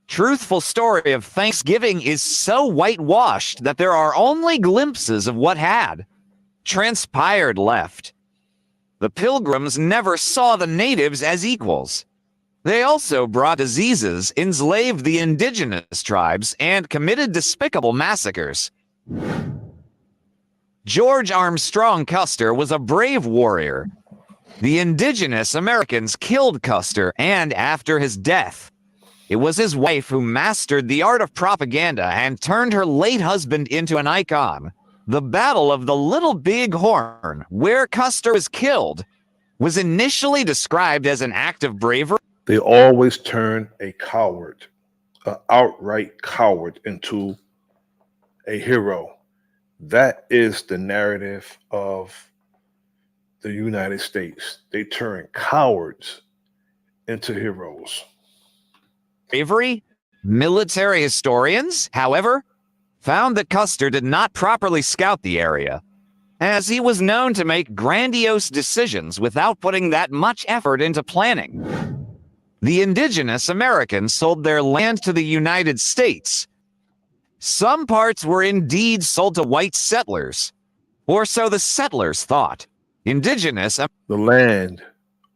Speaker 9: truthful story of Thanksgiving is so whitewashed that there are only glimpses of what had transpired left. The Pilgrims never saw the natives as equals. They also brought diseases, enslaved the indigenous tribes, and committed despicable massacres. George Armstrong Custer was a brave warrior. The indigenous Americans killed Custer, and after his death, it was his wife who mastered the art of propaganda and turned her late husband into an icon. The Battle of the Little Big Horn, where Custer was killed, was initially described as an act of bravery.
Speaker 3: They always turn a coward, an outright coward, into a hero. That is the narrative of the United States. They turn cowards into heroes.
Speaker 9: Bravery. Military historians, however, found that Custer did not properly scout the area, as he was known to make grandiose decisions without putting that much effort into planning. The indigenous Americans sold their land to the United States. Some parts were indeed sold to white settlers, or so the settlers thought. The
Speaker 3: land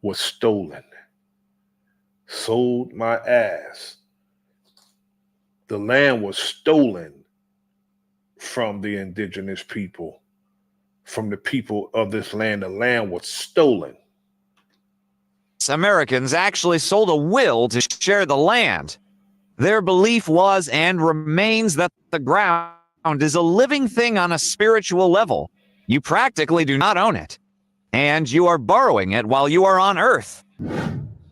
Speaker 3: was stolen. Sold my ass. The land was stolen from the indigenous people, from the people of this land. The land was stolen.
Speaker 9: Americans actually sold a will to share the land. Their belief was and remains that the ground is a living thing on a spiritual level. You practically do not own it, and you are borrowing it while you are on Earth.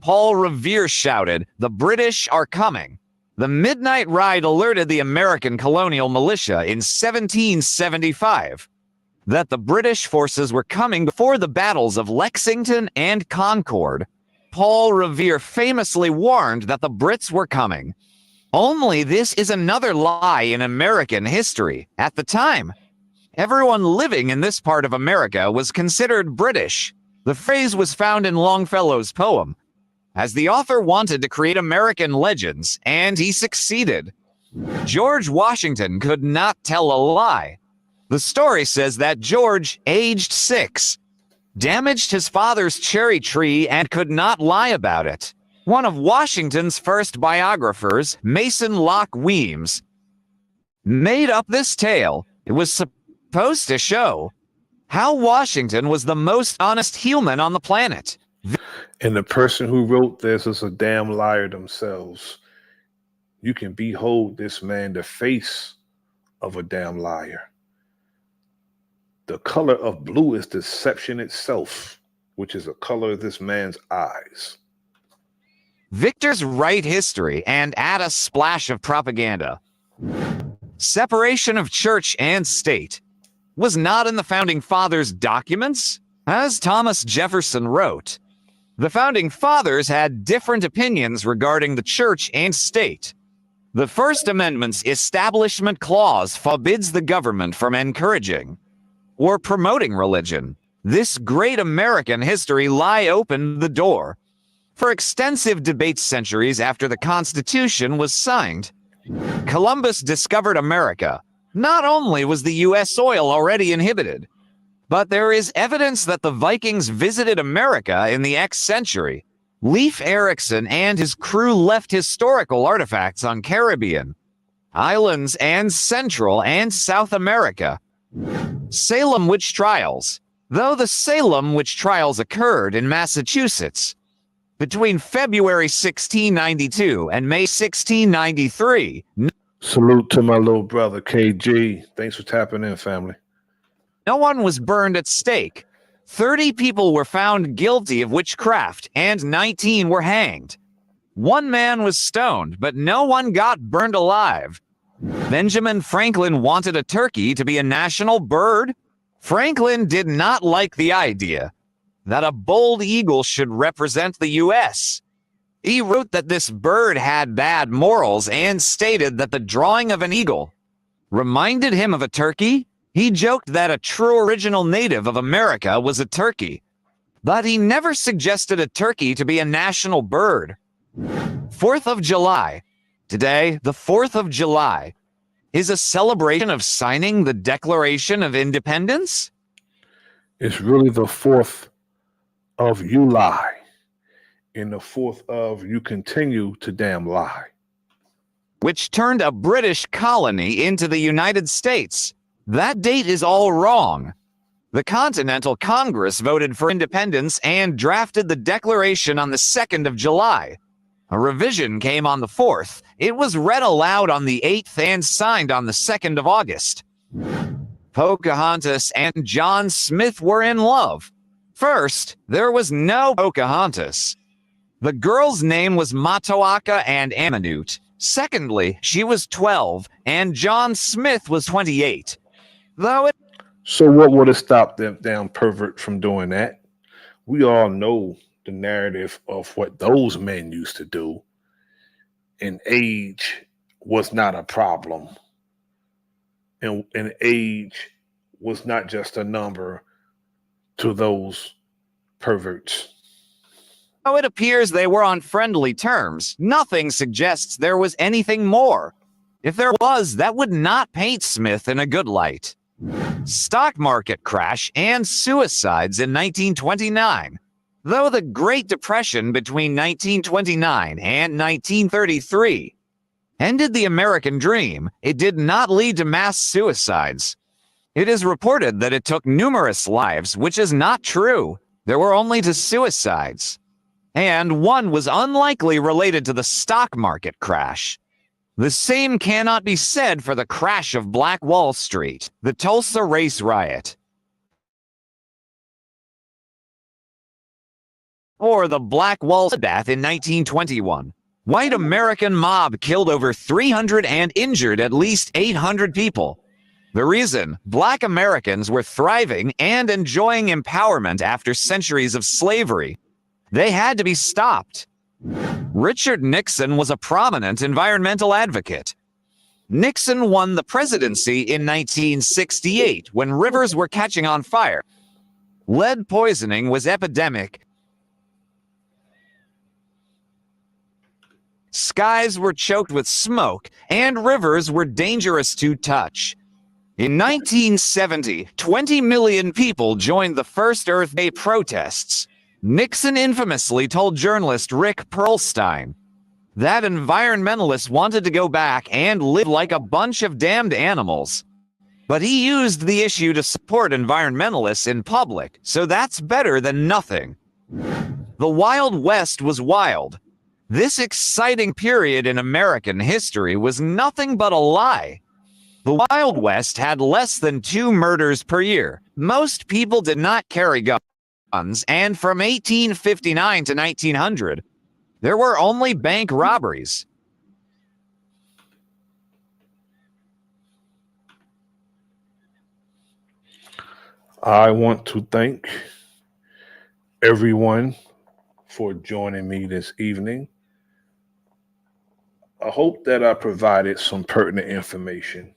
Speaker 9: Paul Revere shouted, "The British are coming." The midnight ride alerted the American colonial militia in 1775 that the British forces were coming before the battles of Lexington and Concord. Paul Revere famously warned that the Brits were coming. Only this is another lie in American history. At the time, everyone living in this part of America was considered British. The phrase was found in Longfellow's poem, as the author wanted to create American legends, and he succeeded. George Washington could not tell a lie. The story says that George, aged 6, damaged his father's cherry tree and could not lie about it. One of Washington's first biographers, Mason Locke Weems, made up this tale. It was supposed to show how Washington was the most honest human on the planet.
Speaker 3: And the person who wrote this is a damn liar themselves. You can behold this man, the face of a damn liar. The color of blue is deception itself, which is the color of this man's eyes.
Speaker 9: Victors write history and add a splash of propaganda. Separation of church and state was not in the Founding Fathers' documents. As Thomas Jefferson wrote, the Founding Fathers had different opinions regarding the church and state. The First Amendment's Establishment Clause forbids the government from encouraging or promoting religion. This great American history lie opened the door for extensive debate centuries after the Constitution was signed. Columbus discovered America. Not only was the U.S. soil already inhibited, but there is evidence that the Vikings visited America in the X century. Leif Erikson and his crew left historical artifacts on Caribbean islands and Central and South America. Salem witch trials. Though the Salem witch trials occurred in Massachusetts between February 1692 and May 1693.
Speaker 3: Salute to my little brother, KG. Thanks for tapping in, family.
Speaker 9: No one was burned at stake. 30 people were found guilty of witchcraft, and 19 were hanged. One man was stoned, but no one got burned alive. Benjamin Franklin wanted a turkey to be a national bird. Franklin did not like the idea that a bald eagle should represent the U.S. He wrote that this bird had bad morals and stated that the drawing of an eagle reminded him of a turkey. He joked that a true original native of America was a turkey, but he never suggested a turkey to be a national bird. 4th of July. Today, the 4th of July, is a celebration of signing the Declaration of Independence?
Speaker 3: It's really the 4th of you lie, and the 4th of you continue to damn lie.
Speaker 9: Which turned a British colony into the United States. That date is all wrong. The Continental Congress voted for independence and drafted the Declaration on the 2nd of July. A revision came on the 4th. It was read aloud on the 8th and signed on the 2nd of August. Pocahontas and John Smith were in love. First, there was no Pocahontas. The girl's name was Matoaka and Amanute. Secondly, she was 12 and John Smith was 28.
Speaker 3: So what would have stopped them damn pervert from doing that? We all know the narrative of what those men used to do, and age was not a problem. And age was not just a number to those perverts.
Speaker 9: It appears they were on friendly terms. Nothing suggests there was anything more. If there was, that would not paint Smith in a good light. Stock market crash and suicides in 1929. Though the Great Depression between 1929 and 1933 ended the American dream, it did not lead to mass suicides. It is reported that it took numerous lives, which is not true. There were only 2 suicides, and one was unlikely related to the stock market crash. The same cannot be said for the crash of Black Wall Street, the Tulsa race riot, or the Black Wall death in 1921. White American mob killed over 300 and injured at least 800 people. The reason? Black Americans were thriving and enjoying empowerment after centuries of slavery. They had to be stopped. Richard Nixon was a prominent environmental advocate. Nixon won the presidency in 1968 when rivers were catching on fire. Lead poisoning was epidemic. Skies were choked with smoke, and rivers were dangerous to touch. In 1970, 20 million people joined the first Earth Day protests. Nixon infamously told journalist Rick Perlstein that environmentalists wanted to go back and live like a bunch of damned animals. But he used the issue to support environmentalists in public, so that's better than nothing. The Wild West was wild. This exciting period in American history was nothing but a lie. The Wild West had less than 2 murders per year. Most people did not carry guns, and from 1859 to 1900, there were only bank robberies.
Speaker 3: I want to thank everyone for joining me this evening. I hope that I provided some pertinent information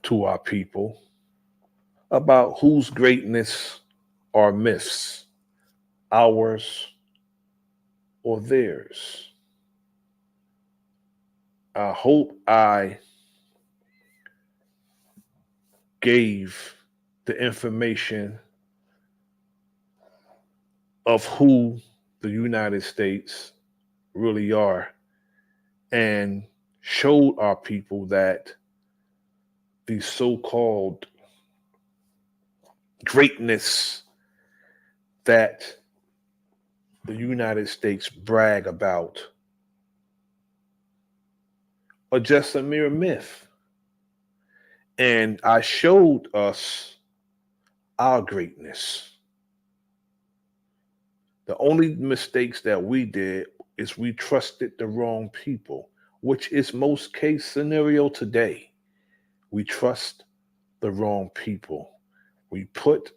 Speaker 3: to our people about whose greatness are myths, ours or theirs. I hope I gave the information of who the United States really are and showed our people that the so-called greatness that the United States brag about are just a mere myth. And I showed us our greatness. The only mistakes that we did is we trusted the wrong people, which is most case scenario today. We trust the wrong people. We put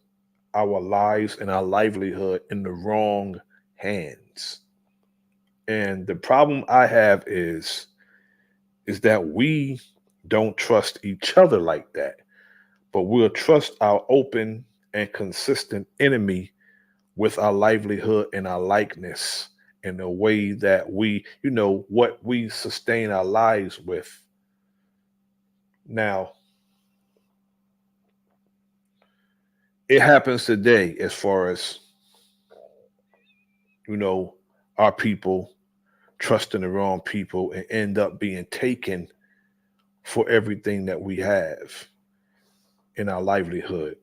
Speaker 3: our lives and our livelihood in the wrong hands. And the problem I have is that we don't trust each other like that, but we'll trust our open and consistent enemy with our livelihood and our likeness in a way that we, what we sustain our lives with. Now, it happens today as far as, our people trusting the wrong people and end up being taken for everything that we have in our livelihood.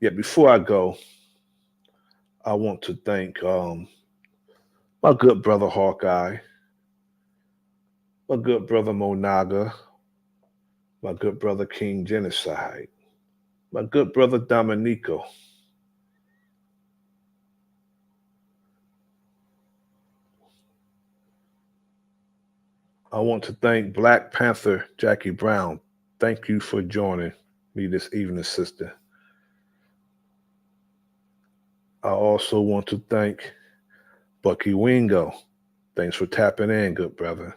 Speaker 3: Yet before I go, I want to thank my good brother Hawkeye, my good brother Monaga, my good brother King Genocide, my good brother Dominico. I want to thank Black Panther Jackie Brown. Thank you for joining me this evening, sister. I also want to thank Bucky Wingo. Thanks for tapping in, good brother.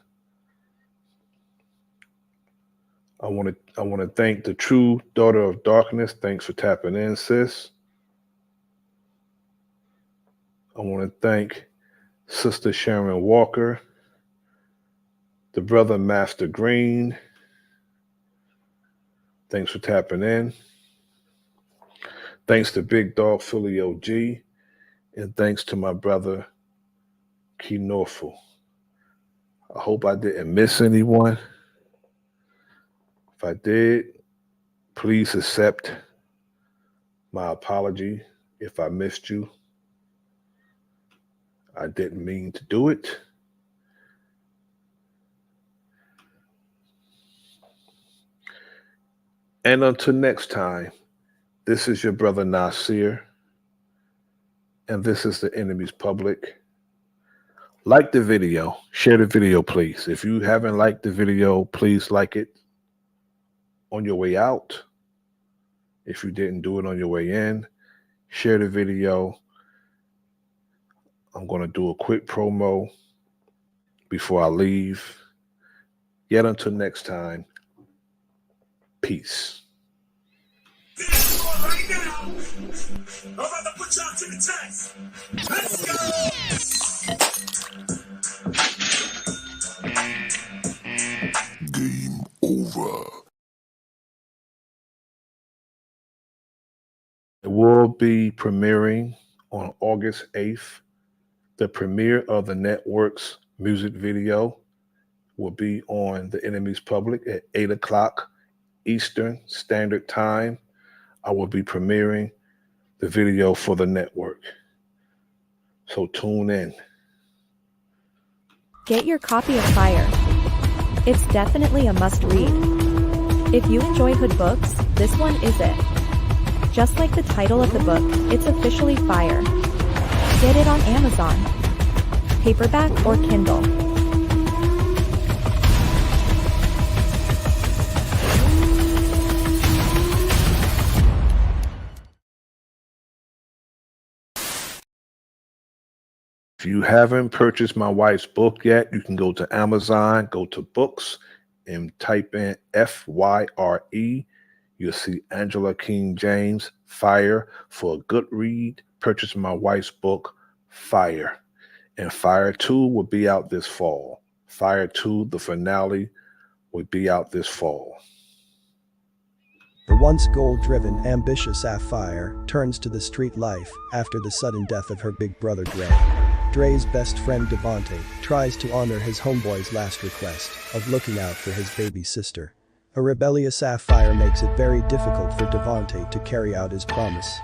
Speaker 3: I want to thank the true daughter of darkness. Thanks for tapping in, sis. I want to thank Sister Sharon Walker, the brother Master Green. Thanks for tapping in. Thanks to Big Dog Philly OG, and thanks to my brother Key Norfolk. I hope I didn't miss anyone. If I did, please accept my apology if I missed you. I didn't mean to do it. And until next time, this is your brother Nasir, and this is the Enemy's Public. Like the video, share the video, please. If you haven't liked the video, please like it on your way out. If you didn't do it on your way in, share the video. I'm going to do a quick promo before I leave. Yet until next time, peace.
Speaker 8: Right now, I'm about to put y'all to the test. Let's go. Game over.
Speaker 3: will be premiering on August 8th. The premiere of the network's music video will be on The Enemy's Public at 8 o'clock Eastern Standard Time. I will be premiering the video for the network. So tune in.
Speaker 1: Get your copy of Fire. It's definitely a must-read. If you enjoy hood books, this one is it. Just like the title of the book, it's officially Fire. Get it on Amazon, paperback or Kindle.
Speaker 3: If you haven't purchased my wife's book yet, you can go to Amazon, go to books, and type in FYRE. You'll see Angela King James, Fire. For a good read, purchase my wife's book, Fire. And Fire 2 will be out this fall. Fire 2, the finale, will be out this fall.
Speaker 7: The once goal-driven, ambitious Sapphire turns to the street life after the sudden death of her big brother Dre. Dre's best friend Devontae tries to honor his homeboy's last request of looking out for his baby sister. A rebellious Sapphire makes it very difficult for Devontae to carry out his promise.